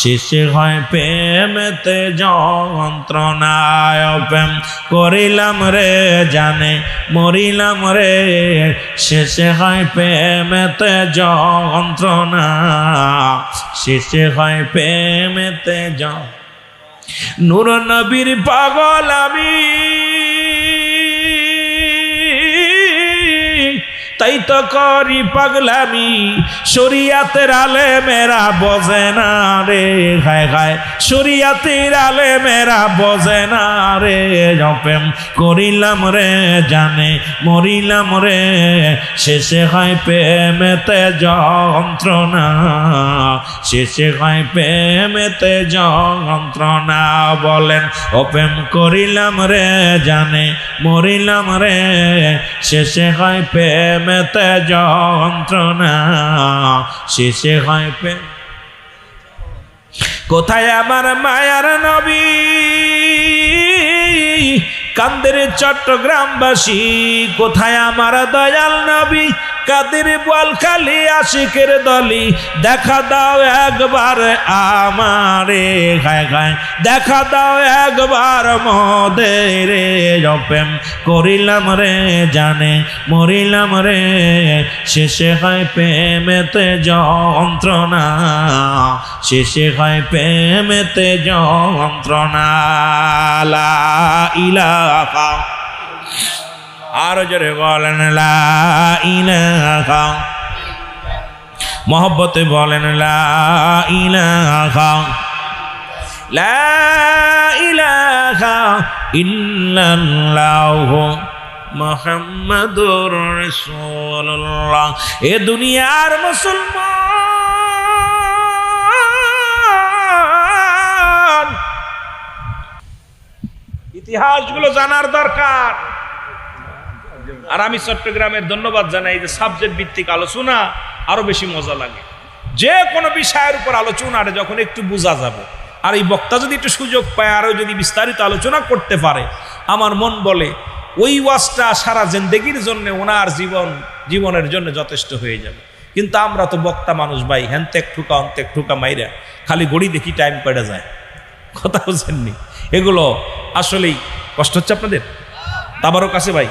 শেষে হয় প্রেমেতে যন্ত্রণা। ও প্রেম করিলাম রে জানে মরিলাম রে, শেষে হয় প্রেমেতে যন্ত্রণা, শেষে হয় প্রেমেতে নূর নবীর পাগল আমি, তাই তো করি পাগলামি, শরিয়াতের আলেমেরা বোঝে না রে, হায় হায় শরিয়াতের আলেমেরা বোঝে না রে। প্রেম করিলাম রে জানে মরিলাম রে, শেষে হয় প্রেমেতে যন্ত্রণা, শেষে হয় প্রেমেতে যন্ত্রণা। বলেন ও প্রেম করিলাম রে জানে মরিলাম রে, শেষে হয় প্রেমেতে যন্ত্রণা, শেষে হয় প্রেম। কোথায় আমার মায়ার নবী, কান্দের চট্টগ্রামবাসী, কোথায় আমার দয়াল নবী, কাদের বলখালি আশিকের দলি, দেখা দাও একবার আমারে, গায় গায় দেখা দাও একবার মদেরে। প্রেম করিলাম রে জানে মরিলাম রে, শেষে হয় প্রেমেতে যন্ত্রণা, শেষে হয় প্রেমেতে যন্ত্রণা। লা ইলাহা, আরো জোরে বলেন লা ইলাহা, মহব্বতে বলেন লা ইলাহা, লা ইলাহা ইল্লাল্লাহু মুহাম্মাদুর রাসূলুল্লাহ। এ দুনিয়ার মুসলমান ইতিহাসগুলো জানার দরকার। আর আমি চট্টগ্রামের ধন্যবাদ জানাই যে সাবজেক্ট ভিত্তিক আলোচনা আরো বেশি মজা লাগে। যে কোনো বিষয়ের উপর আলোচনাটা যখন একটু বোঝা যাবে, আর এই বক্তা যদি একটু সুযোগ পায় আরো যদি বিস্তারিত আলোচনা করতে পারে, আমার মন বলে ওই ওয়াজটা সারা জিন্দেগির জন্য ওনার জীবনের জন্য যথেষ্ট হয়ে যাবে। কিন্তু আমরা তো বক্তা মানুষ ভাই, হ্যান্তেক ঠুকা অন্তেক ঠুকা মাইরা খালি ঘড়ি দেখি টাইম কেটে যায়, কথা বুঝেননি? এগুলো আসলেই কষ্ট হচ্ছে আপনাদের। তাবারক আছে ভাই,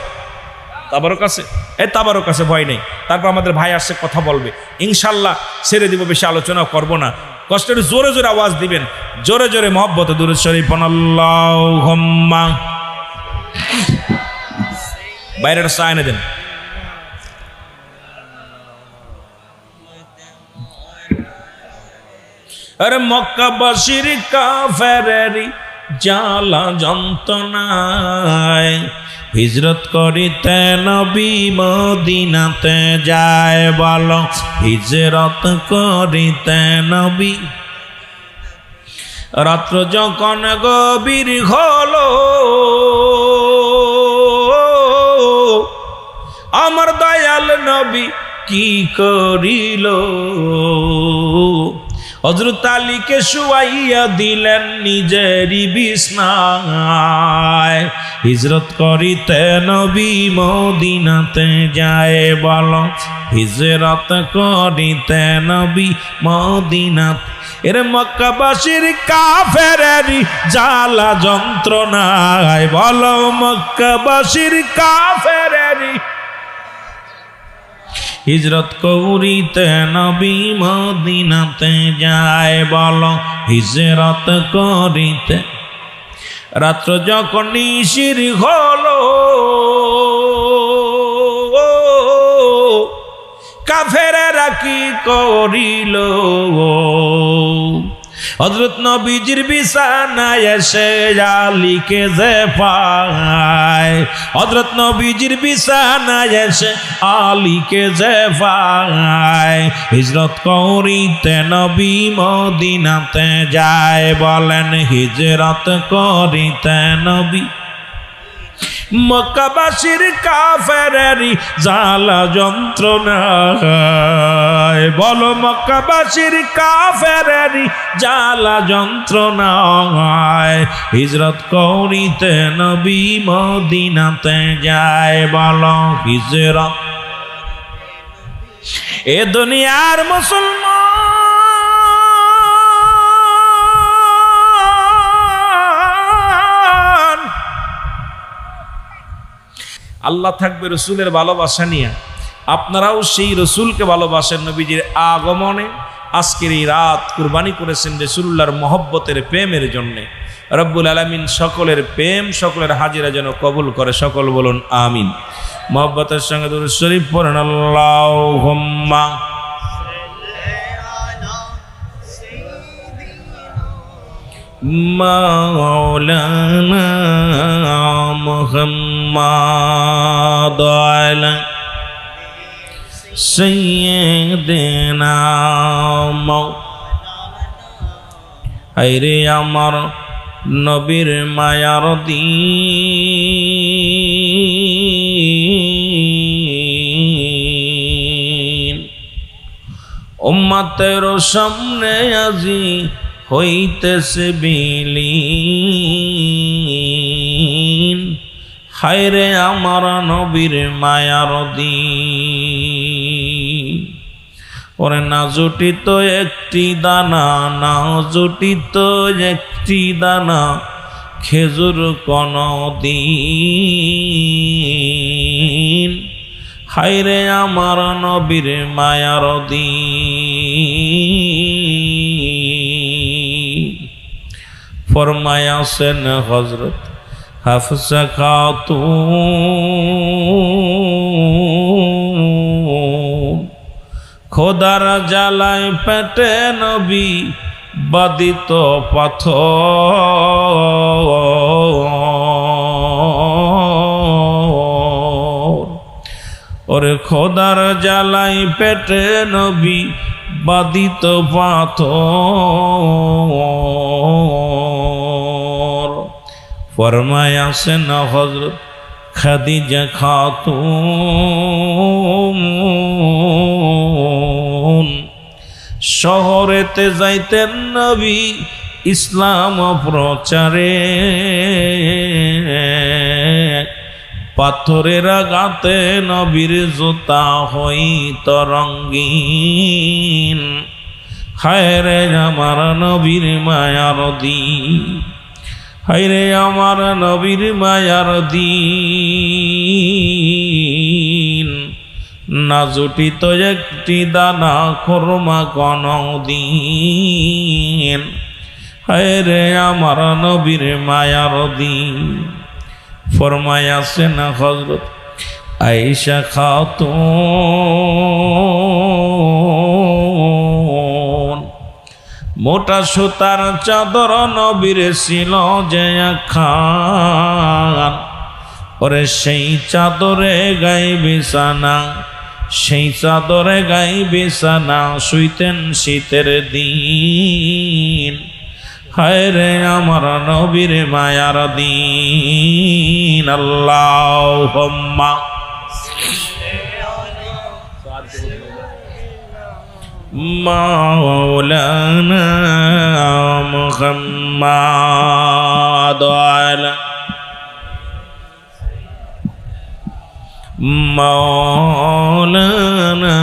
তাবারক আছে, এই তাবারক আছে, ভয় নেই। তারপর আমাদের ভাই আসছে কথা বলবে, ইনশাল্লাহ ছেড়ে দিব, বেশি আলোচনা করব না। কষ্টের জোরে জোরে আওয়াজ দিবেন, জোরে জোরে মহব্বতে দুরূদ শরীফ আল্লাহুম্মা। বাইরের চা এনে দেন। আরে মক্কাবাসীর কাফেরেরি জ্বালা যন্ত্রণায়, হিজরত করিতে নবী মদিনাতে যায়, বলো হিজরত করিতে নবী। রাত্র যখন গভীর হলো, আমার দয়াল নবী কি করিল, হযরত আলীকে শুয়াইয়া দিলেন নিজেরই বিছনায়। হিজরত করিতে নবী মদিনাতে যায়, বলো হিজরত করিতে নবী মদিনাতে। এর মক্কাবাসীর কাফেরেরি জ্বালা যন্ত্রণায়, বলো মক্কাবাসীর কাফেরেরি হিজরত করিতে নবী মদিনাতে যায়, বলো হিজরত করিতে। রাত্র যখন নিশির হলো, কাফেরেরা কি করিল, হযরত নবীজির বিছানায় এসে আলীকে যে পায়, হযরত নবীজির বিছানায় এসে আলীকে যে পায়, হিজরত করিতে নবী মদিনাতে যায়। বলেন হিজরত করিতে নবী মক্কাবাসীর কাফেরেরই জ্বালা যন্ত্রণায়, বলো মক্কাবাসীর কাফেরেরই জ্বালা যন্ত্রণায়, হিজরত করিতে নবী মদিনাতে যায়। বলো হিজরত। এ দুনিয়ার মুসলমান আল্লাহ থাকবে রসুলের ভালোবাসা নিয়ে, আপনারাও সেই রসুলকে ভালোবাসেন। নবীজির আগমনে আজকের এই রাত কুরবানি করেছেন রাসূলুল্লাহর মহব্বতের প্রেমের জন্যে। রব্বুল আলামিন সকলের প্রেম, সকলের হাজিরা যেন কবুল করে, সকল বলুন আমিন। মহব্বতের সঙ্গে দুরূদ শরীফ পড়েন আল্লাহুম্মা মাওলানা মুহাম্মাদ আলা সাইয়্যিদিনা হায়রে আমার নবীর মায়ার দিন, উম্মতের সামনে আজি হইতেছে বিলীন, হায়রে আমার নবীর মায়ার দিন। ওরে না জুটিত একটি দানা, না জুটিত একটি দানা খেজুর কোন দিন, হায়রে আমার নবীর মায়ার দিন। ফরমায়াছেন হযরত হাফসা খাতুন, খোদার জ্বালায় পেটে নবী বাদিত পাথর, ওরে খোদার জ্বালায় পেটে নবী বাদিত পাথর। ফরমায়াছেন হযরত খাদিজা খাতুন, শহরেতে যাইতেন নবী ইসলাম প্রচারে, পাথরের আঘাতে নবীর জুতা হইত রঙ্গিন, হায়রে আমার নবীর মায়ার দিন, হায়রে আমার নবীর মায়ার দিন। না জুটিত একটি দানা খোরমা কোন দিন, হায়রে আমার নবীর মায়ার দিন। ফরমায়াছেন হযরত আয়েশা খাতুন, মোটা সুতার চাদর নবীর ছিল যে খান, ওরে সেই চাদরে গাই বিছানা, সেই চাদরে গাই বিছানা, শুইতেন শীতের দিন, হায়রে আমার নবীর মায়ার দিন। আল্লাহুম্মা মাওলানা মুহাম্মাদ আলা মাওলানা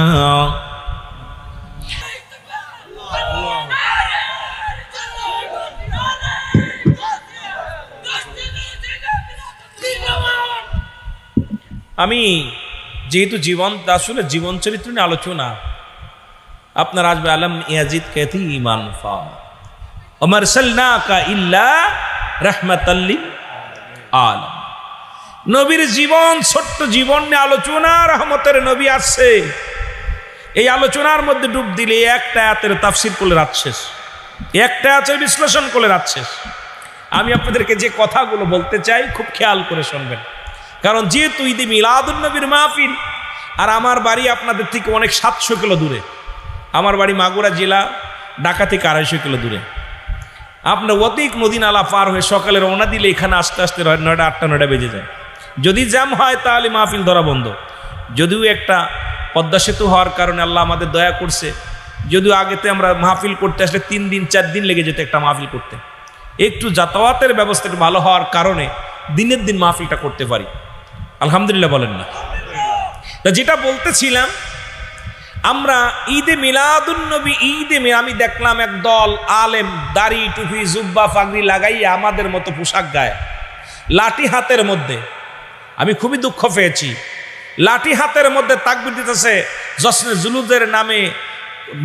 আমি যেহেতু আসলে জীবন চরিত্র নিয়ে আলোচনা, আপনার আসবে আলম ইয়াজিদ কেতি ইমান ফা ওমর সাল্লাকা ইল্লা রাহমাতাল লিল আলামিন। নবীর জীবন, ছোট্ট জীবন নিয়ে আলোচনা, রহমতের নবী আসছে। এই আলোচনার মধ্যে ডুব দিলে একটা আয়াতের তাফসীর করলে রাত শেষ। একটা আছে বিশ্লেষণ করে যাচ্ছে। আমি আপনাদেরকে যে কথাগুলো বলতে চাই খুব খেয়াল করে শুনবেন, কারণ যেহেতু ঈদে মিলাদুন্নবীর মাহফিল, আর আমার বাড়ি আপনাদের থেকে অনেক 700 কিলো দূরে। আমার বাড়ি মাগুরা জেলা, ঢাকা থেকে 250 কিলো দূরে। আপনার অধিক নদী নালা পার হয়ে সকালে রওনা দিলে এখানে আস্তে আস্তে 9টা 8টা 9টা বেজে যায়। যদি জ্যাম হয় তাহলে মাহফিল ধরা বন্ধ। যদিও একটা পদ্মা সেতু হওয়ার কারণে আল্লাহ আমাদের দয়া করছে, যদিও আগেতে আমরা মাহফিল করতে আসলে 3 দিন 4 দিন লেগে যেত একটা মাহফিল করতে। একটু যাতায়াতের ব্যবস্থা একটু ভালো হওয়ার কারণে দিনের দিন মাহফিলটা করতে পারি, আলহামদুলিল্লাহ বলেন না। তা যেটা বলতেছিলাম, আমরা ঈদে মিলাদুন্নবী আমি দেখলাম এক দল আলেম দাড়ি টুপি জুব্বা ফাগরি লাগাইয়া আমাদের মতো পোশাক গায়ে, লাঠি হাতের মধ্যে। আমি খুবই দুঃখ পেয়েছি, লাঠি হাতের মধ্যে তাকবীর দিতেছে জশ্নে জুলুসের নামে।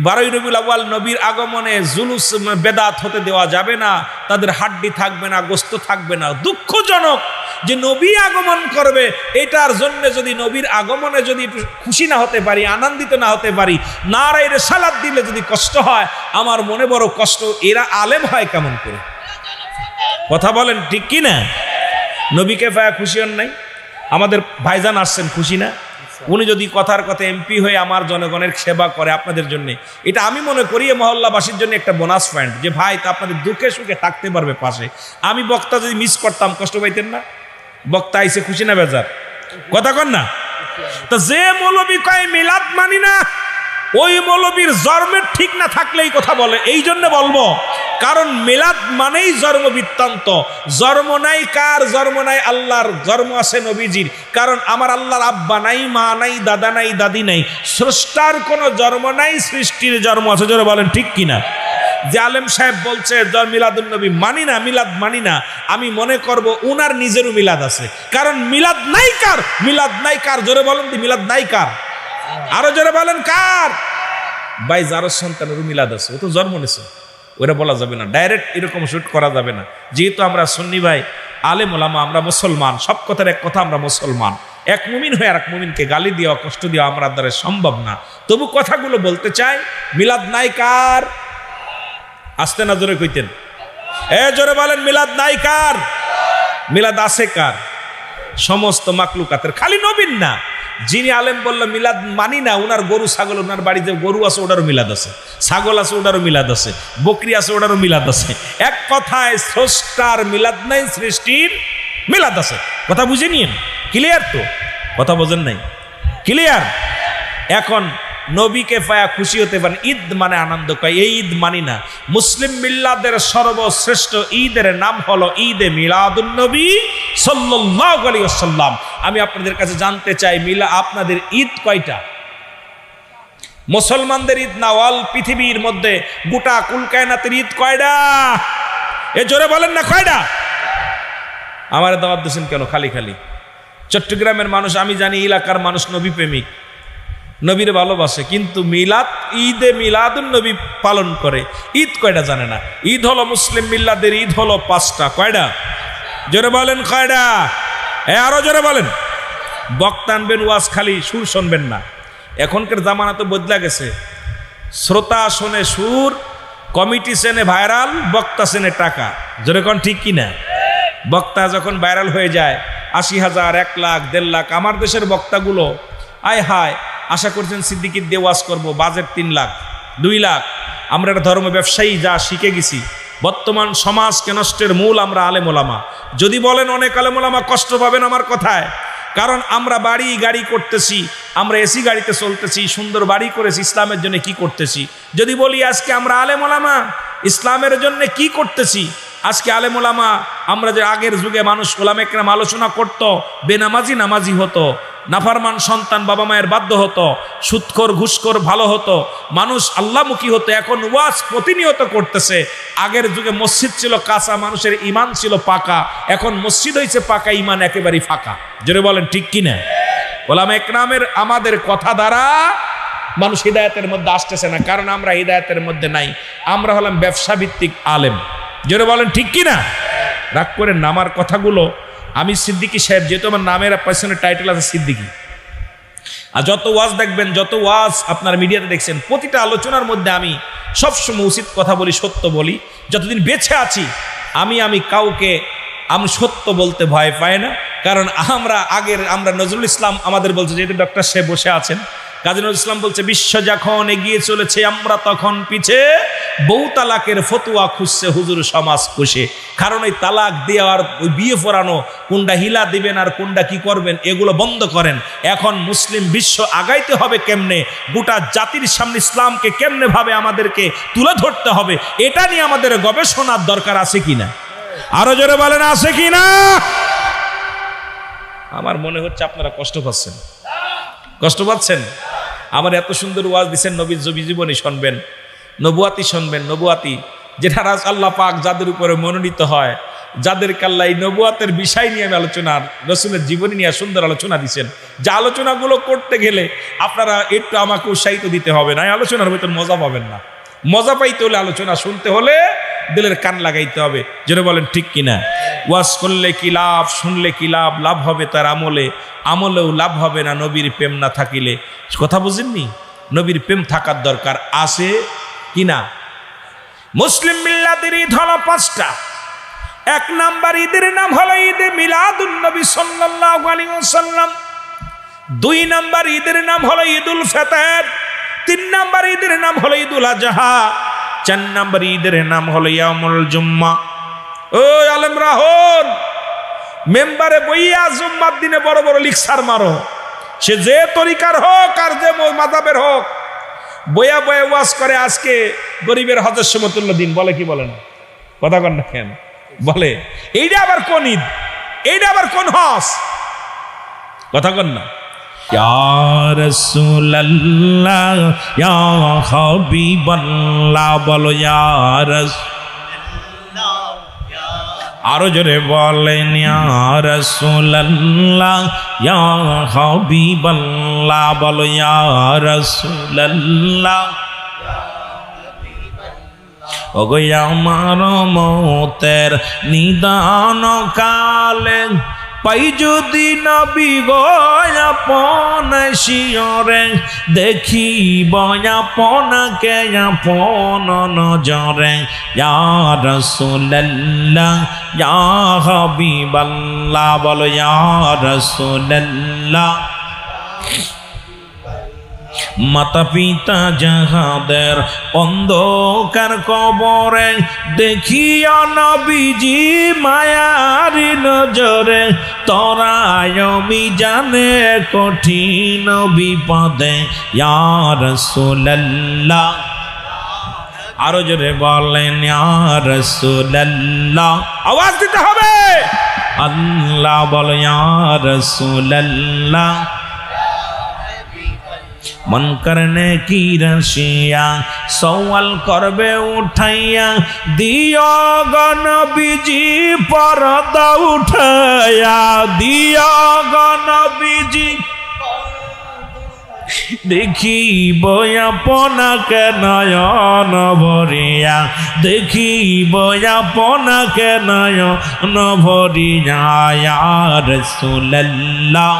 12ই রবিউল আউয়াল নবীর আগমনে জুলুস বেদাত হতে দেওয়া যাবে না, তাদের হাড্ডি থাকবে না, গোস্ত থাকবে না। দুঃখজনক যে নবী আগমন করবে, এটার জন্য যদি নবীর আগমনে যদি খুশি না হতে পারি, আনন্দিত না হতে পারি, নারায়ে রিসালাত দিলে যদি কষ্ট হয়, আমার মনে বড় কষ্ট। এরা আলেম হয় কেমন করে? কথা বলেন ঠিক কি না? নবীকে পায়া খুশি হন নাই? আমাদের ভাইজান আসছেন, খুশি না? উনি যদি কথার কথা এমপি হয়ে আমার জনগণের সেবা করে আপনাদের জন্য, এটা আমি মনে করি মহল্লাবাসীর জন্য একটা বোনাস পয়েন্ট, যে ভাই তা আপনাদের দুঃখে সুখে থাকতে পারবে পাশে। আমি বক্তা যদি মিস করতাম কষ্ট পাইতেন না? বক্তা আইসে খুশি না বেজার? কথা কন না? তো যে মৌলবী কয় মিলাদ মানি না, ওই মৌলবীর জন্মের ঠিক না থাকলেই কথা বলে। এই জন্য বলবো, কারণ মিলাদ মানেই জন্ম বৃত্তান্ত। জন্ম নাই কার? জন্ম নাই আল্লাহর, জন্ম আছে নবীজির। কারণ আমার আল্লাহর আব্বা নাই, মা নাই, দাদা নাই, দাদি নাই। স্রষ্টার কোনো জন্ম নাই, সৃষ্টির জন্ম আছে। জোরে বলেন ঠিক কিনা? যে আলেম সাহেব বলছে মিলাদুন্নবী মানি না, মিলাদ মানি না, আমি মনে করব উনার নিজেরও মিলাদ আছে। কারণ মিলাদ নাই কার? মিলাদ নাই কার? জোরে বলেন মিলাদ নাই কার? আরো জোরে বলেন কার? ভাই যার সন্তানেরও মিলাদ আছে, ও তো জন্ম নিছে, ওরা বলা যাবে না, ডাইরেক্ট এরকম শুট করা যাবে না। যেহেতু আমরা সুন্নি ভাই, আলেম ওলামা, আমরা মুসলমান, সব কথার এক কথা, আমরা মুসলমান। এক মুমিন হয়ে আর এক মুমিনকে গালি দেওয়া, কষ্ট দেওয়া আমরা দ্বারা সম্ভব না। তবু কথাগুলো বলতে চাই, মিলাদ নাই কার? আসতে না জোরে কইতেন, জোরে বলেন মিলাদ নাই কার? মিলাদ আছে কার? সমস্ত মাকলুকাতের, খালি নবীন না। যিনি আলেম বললো মিলাদ মানি না, উনার গরু ছাগল, উনার বাড়িতে গরু আছে ওটারও মিলাদ আছে, ছাগল আছে ওটারও মিলাদ আছে, বকরি আছে ওটারও মিলাদ আছে। এক কথায় স্রষ্টার মিলাদ নাই, সৃষ্টির মিলাদ আছে। কথা বুঝে নিন, ক্লিয়ার তো? কথা বোঝেন নাই? ক্লিয়ার? এখন নবীকে পায়া খুশি হতে পারেন, ঈদ মানে আনন্দ কয়, এই ঈদ মানি না। মুসলিম মিল্লাদের সর্বশ্রেষ্ঠ ঈদের নাম হলো ঈদে মিলাদুন্নবী সাল্লাল্লাহু আলাইহি ওয়াসাল্লাম। আমি আপনাদের কাছে জানতে চাই, আপনাদের ঈদ কয়টা? মুসলমানদের ঈদ না অল পৃথিবীর মধ্যে গোটা কুল কায়নাতের ঈদ কয়টা? জোরে বলেন না কয়টা? আমার দাওয়াত দিয়েছেন কেন খালি খালি? চট্টগ্রামের মানুষ, আমি জানি এলাকার মানুষ নবী প্রেমিক, নবীর ভালোবাসে, কিন্তু মিলাদ, ঈদে মিলাদুন্নবী পালন করে। ঈদ কয়টা জানে না। ঈদ হলো মুসলিম মিল্লাদের ঈদ হলো 5টা। কয়টা? জোরে বলেন কয়টা? আরো জোরে বলেন। বক্তা আনবেন, ওয়াজ খালি সুর শুনবেন না। এখনকার জামানা তো বদলা গেছে, শ্রোতা শোনে সুর, কমিটি সেনে ভাইরাল, বক্তা সেনে টাকা। জোরে কোন ঠিক কিনা? বক্তা যখন ভাইরাল হয়ে যায় 80,000, 1 লাখ, 1.5 লাখ। আমার দেশের বক্তাগুলো আয় হায়, আশা করছেন সিদ্দিকির দিয়ে ওয়াজ করবো, বাজেট 3 লাখ, 2 লাখ। আমরা একটা ধর্ম ব্যবসায়ী, যা শিখে গেছি। বর্তমান সমাজকে নষ্টের মূল আমরা আলেম ওলামা। যদি বলেন অনেক আলেম ওলামা, কষ্ট পাবেন আমার কথায়, কারণ আমরা বাড়ি গাড়ি করতেছি, আমরা এসি গাড়িতে চলতেছি, সুন্দর বাড়ি করেছি, ইসলামের জন্য কি করতেছি? যদি বলি আজকে আমরা আলেম ওলামা, ইসলামের জন্য কি করতেছি? আজকে আলেম ওলামা, আমরা যে আগের যুগে মানুষ ওলামা একরাম আলোচনা করতো, বেনামাজি নামাজি হতো, নাফরমান সন্তান বাবা মায়ের বাধ্য হতো, সুদখোর ঘুষখোর ভালো হতো, মানুষ আল্লাহমুখী হতো। এখন ওয়াজ প্রতিনিয়ত করতেছে। আগের যুগে মসজিদ ছিল কাঁচা, মানুষের ইমান ছিল পাকা। এখন মসজিদ হয়েছে পাকা, ইমান একেবারেই ফাঁকা। জোরে বলেন ঠিক কিনা? ওলামা একরামের আমাদের কথা দ্বারা মানুষ হিদায়াতের মধ্যে আসতেছে না, কারণ আমরা হিদায়াতের মধ্যে নাই। আমরা হলাম ব্যবসা ভিত্তিক আলেম। জোরে বলেন ঠিক কিনা? রাগ করেন না আমার কথাগুলো। আমি সিদ্দিকী সাহেব, যেহেতু আমার নামের পেছনে টাইটেল আছে সিদ্দিকী, আর যত ওয়াজ দেখবেন, যত ওয়াজ আপনার মিডিয়াতে দেখছেন, প্রতিটা আলোচনার মধ্যে আমি সবসময় উচিত কথা বলি, সত্য বলি। যতদিন বেঁচে আছি আমি কাউকে আমি সত্য বলতে ভয় পাই না। কারণ আমরা নজরুল ইসলাম আমাদের বলছে, যেহেতু ডক্টর সাহেব বসে আছেন, কাজী নজরুল ইসলাম বলছে, বিশ্ব যখন এগিয়ে চলেছে আমরা তখন পিছে, বউ তালাকের ফতুয়া খুঁজছে হুজুর সমাজ খুশে। কারণ এই তালাক দেওয়ার, ওই বিয়ে পড়ানো, কোনটা হিলা দিবেন আর কোনটা কি করবেন, এগুলো বন্ধ করেন। এখন মুসলিম বিশ্ব আগাইতে হবে কেমনে, গোটা জাতির সামনে ইসলামকে কেমনে ভাবে আমাদেরকে তুলে ধরতে হবে, এটা নিয়ে আমাদের গবেষণার দরকার আছে কিনা? আরো জোরে বলেন, আছে কিনা? আমার মনে হচ্ছে আপনারা কষ্ট পাচ্ছেন, কষ্ট পাচ্ছেন। আমার এত সুন্দর ওয়াজ দিচ্ছেন, নবীর জীবনী শুনবেন, নবুয়াতি শুনবেন। নবুয়াতি যেটা আল্লাহ পাক যাদের উপরে মনোনীত হয়, যাদের কাল্লা এই নবুয়াতের বিষয় নিয়ে আমি আলোচনা, রসুলের জীবনী নিয়ে সুন্দর আলোচনা দিচ্ছেন, যে আলোচনাগুলো করতে গেলে আপনারা একটু আমাকে উৎসাহিত দিতে হবে না, এই আলোচনার ভিতর মজা পাবেন না। মজা পাইতে হলে, আলোচনা শুনতে হলে দিলের কান লাগাইতে হবে। যেটা বলেন ঠিক কিনা? ওয়াজ করলে কি লাভ, শুনলে কি লাভ? লাভ হবে তার আমলে, আমলেও লাভ হবে না নবীর প্রেম না থাকিলে। কথা বুঝেননি? নবীর প্রেম থাকার দরকার আছে কিনা? মুসলিম মিল্লাতের ঈদ হলো 5টা। 1 নাম্বার ঈদের নাম হলো ঈদে মিলাদুন নবী সাল্লাল্লাহু আলাইহি ওয়াসাল্লাম। 2 নাম্বার ঈদের নাম হলো ঈদুল ফিতর। 3 নাম্বার ঈদের নাম হলো ঈদুল আজহা। 4 নাম্বার ঈদের নাম হলো ইয়াউমুল জুম্মা। ও আলেম রাহন, মেম্বারে বইয়া জুম্মার দিনে বড় বড় লিকসার মারো, সে যে তরিকার হোক আর যে মাযহাবের হোক, বইয়া বইয়া ওয়াজ করে আজকে গরিবের হজের সমতুল্য দিন, বলে কি বলে না? কথা কন না কেন? বলে এইটা আবার কোন ঈদ, এইটা আবার কোন হজ? কথা কন না? ইয়া রাসূলুল্লাহ ইয়া হাবিবাল্লাহ, বলো ইয়া রাসূলুল্লাহ। আরো জোরে বলেন, ইয়া রাসূলুল্লাহ ইয়া হাবিবাল্লাহ, বলো ইয়া রাসূলুল্লাহ। ওগো আমার মতের নিদান কালে পাই যদি নবী গো আপন শিয়রে, দেখিব আপনাকে আপন নজরে। ইয়া রাসূলুল্লাহ ইয়া হাবিবাল্লাহ, বলো ইয়া রাসূলুল্লাহ। মাতা পিতা যাহাদের অন্ধকার কবরে, দেখিয়া নবীজি মায়ারি নজরে, তরায় জানে কঠিন বিপদে। ইয়া রাসূলুল্লাহ। আরো জোরে বলেন, ইয়া রাসূলুল্লাহ। আওয়াজ দিতে হবে। আল্লাহ বলো, ইয়া রাসূলুল্লাহ। মন করনে কি রসিয়া সওয়াল করবে উঠাইয়া, দিও গো নবীজি পর্দা উঠাইয়া, দিও গো নবীজি। দেখিব আপনাকে নয়ন ভরিয়া, দেখিব আপনাকে নয়ন ভরিয়া। ইয়া রাসূলুল্লাহ।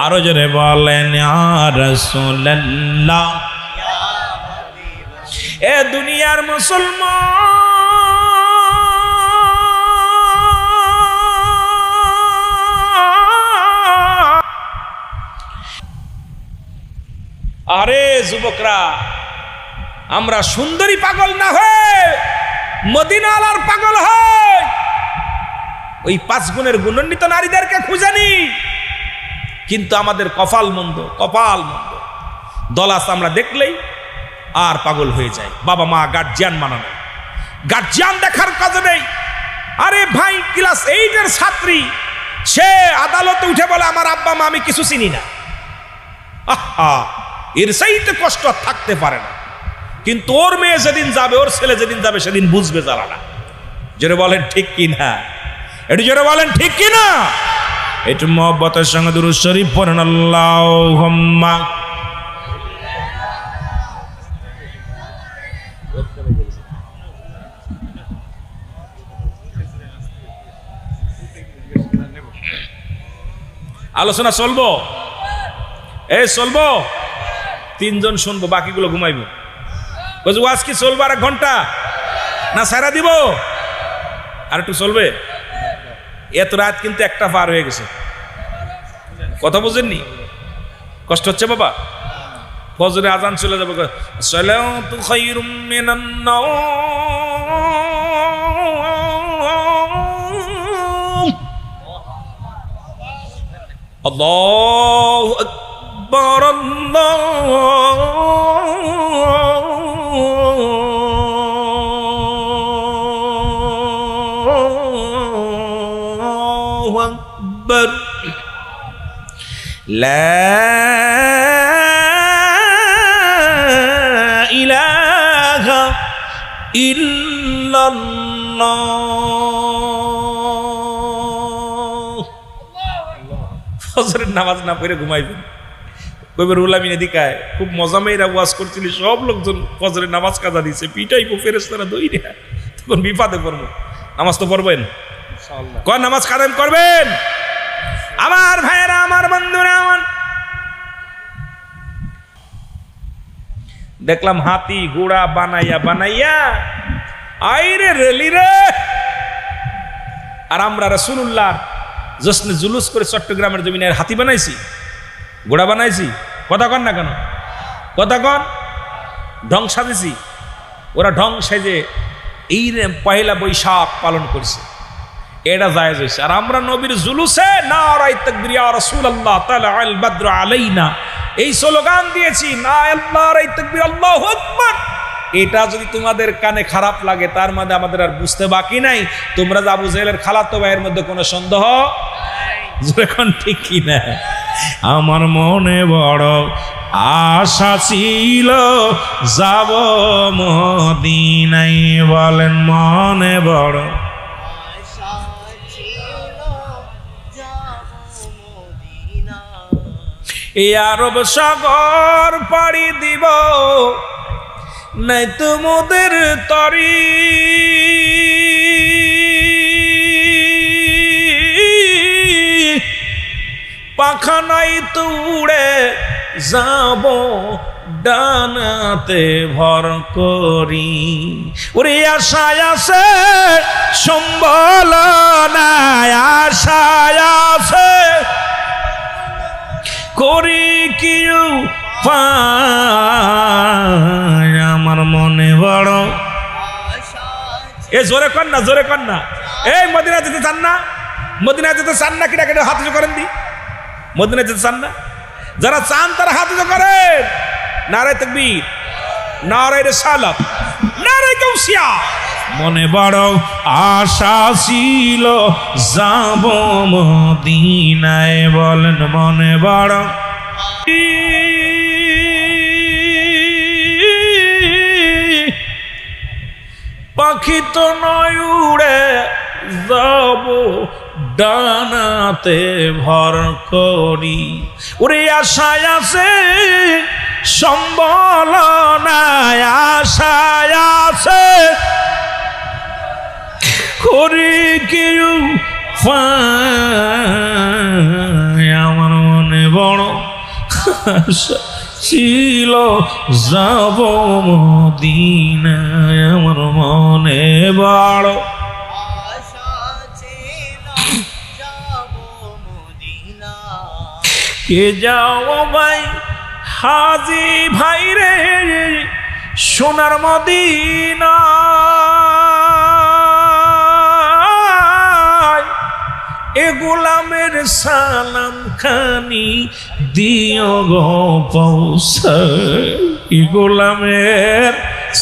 আরো জোরে বলেন, ইয়া রাসূলুল্লাহ। এ দুনিয়ার মুসলমান, আরে যুবকরা, আমরা সুন্দরী পাগল না হয়ে মদিনাওয়ালার পাগল হই। ওই 5 গুণের গুণান্বিত নারীদেরকে খুঁজানি, কিন্তু আমাদের কপাল মন্দ, কপাল মন্দ। দলাস আমরা দেখলেই আর পাগল হয়ে যায়। বাবা মা গার্জিয়ান মানানো, গার্জিয়ান দেখার কাজ নেই। আরে ভাই, ক্লাস 8-এর ছাত্রী, সে আদালতে উঠে বলে আমার আব্বা মা আমি কিছু চিনি না। আহা, এর চাইতে কষ্ট থাকতে পারে না। কিন্তু ওর মেয়ে যেদিন যাবে, ওর ছেলে যেদিন যাবে, সেদিন বুঝবে জ্বালানা। জোরে বলেন ঠিক কিনা? একটু জোরে বলেন ঠিক কিনা? একটু মহব্বতের সঙ্গে দুরূদ শরীফ পড়েন, আল্লাহুম্মা। আলোচনা চলবো, এই চলবো, 3 জন শুনবো, বাকিগুলো ঘুমাইবো। বলছি ওয়াজ কি চলবো আর 1 ঘন্টা না সারা দিব? আর একটু চলবে? এত রাত কিন্তু 1টা পার হয়ে গেছে, কথা বুঝেননি? কষ্ট হচ্ছে বাবা? ফজরে আজান চলে যাবে। সালাতু খায়রুম মিনান নাওম। আল্লাহু আকবার, আল্লাহু আকবার, লা ইলাহা ইল্লাল্লাহ। ফজরের নামাজ না পড়ে ঘুমাইবেন, কইবে রুলামিন এদিকায় খুব মজা মেয়েরা ওয়াজ করছিলি, সব লোকজন ফজরের নামাজ কাজা দিছে, পিটাইবো ফেরেশতারা দইরা, তখন বিপদে পড়বো। নামাজ তো পড়বেন ইনশাআল্লাহ, কোন নামাজ কায়েম করবেন? আমার ভাইয়েরা, আমার বন্ধুরা, আমার দেখলাম হাতি ঘোড়া বানাইয়া বানাইয়া আইরে রেলি রে। আর আমরা রাসূলুল্লাহ জশ্নে জুলুস করে চট্টগ্রামের জমিনে হাতি বানাইছি, ঘোড়া বানাইছি, কথা কন না কেন? কথা কন, ঢং সাজেছি। ওরা ঢং সাজে এই পয়লা বৈশাখ পালন করছে, এটা জায়েজ হয়েছে। আর আমরা নবীর জুলুসে নারায়ে তাকবীর ইয়া রাসূলুল্লাহ তাআলা আল বদর আলাইনা এই স্লোগান দিয়েছি, নারায়ে তাকবীর আল্লাহু আকবার। এটা যদি তোমাদের কানে খারাপ লাগে, তার মধ্যে আমাদের আর বুঝতে বাকি নাই তোমরা যে আবু জেহেলের খালাতো ভাইয়ের মধ্যে কোনো সন্দেহ যখন ঠিক কি না। আমার মনে বড় আশা ছিল যাব মদিনায়, বলেন মনে বড় এই আরব সাগর পাড়ি দিব, নাই তোমাদের তরি পাখা নাই তুড়ে যাব ডানাতে ভর করি। ওরে আশায় আছে সম্বল নাই, আশায় আছে করি কি পায়, আমার মনে বড়। এ জোরে কর না, জোরে কর না। এই মদিনা যেতে চান না? মদিনা যেতে চান না? কিনা কেটে হাত উঁচু করেন দি। মদিনা যেতে চান না? যারা চান তারা হাত উঁচু করেন। নারায়ে তাকবীর, নারায়ে রিসালাত, নারায়ে গাউসিয়া। মনে বড় আশা ছিল যাব মদিনায়, বলেন মনে বড়। পাখি তো নয় উড়ে যাব ডানাতে ভর করি। ওরে আশায় আছে সম্বল নাই, আশায় আছে করি কেউ আমার মনে বড় আশা ছিল যাব মদিনায়, আমার মনে বড় আশা ছিল যাব মদিনা। কে যাও ভাই হাজি ভাই রে সোনার মদিনা, এ গোলামের সালাম খানি দিও গো পৌঁছায়, এ গোলামের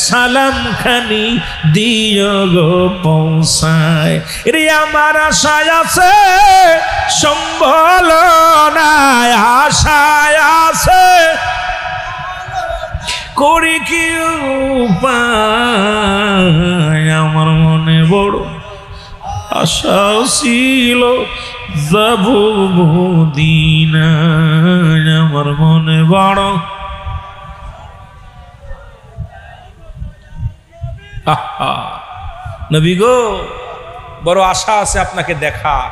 সালাম খানি দিও গো পৌঁছায়। রে আমার আশায় আছে সম্বল নাই, আশায় আছে করি কি উপায়, আমার মনে বড় আশা ছিল যাব মদিনায়, আমার মনে বড়। নবী গো, বড় আশা আছে আপনাকে দেখার,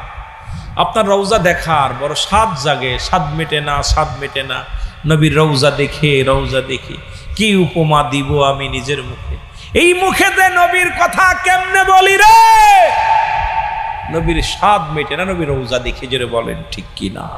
আপনার রওজা দেখার বড় স্বাদ জাগে, স্বাদ মেটে না, স্বাদ মেটে না। নবীর রওজা দেখে কি উপমা দিব আমি নিজের মুখে। এই মুখেতে নবীর কথা কেমনে বলি রে? নবীর স্বাদ মেটে না নবীর রওজা দেখে, জোরে বলেন ঠিক কি না?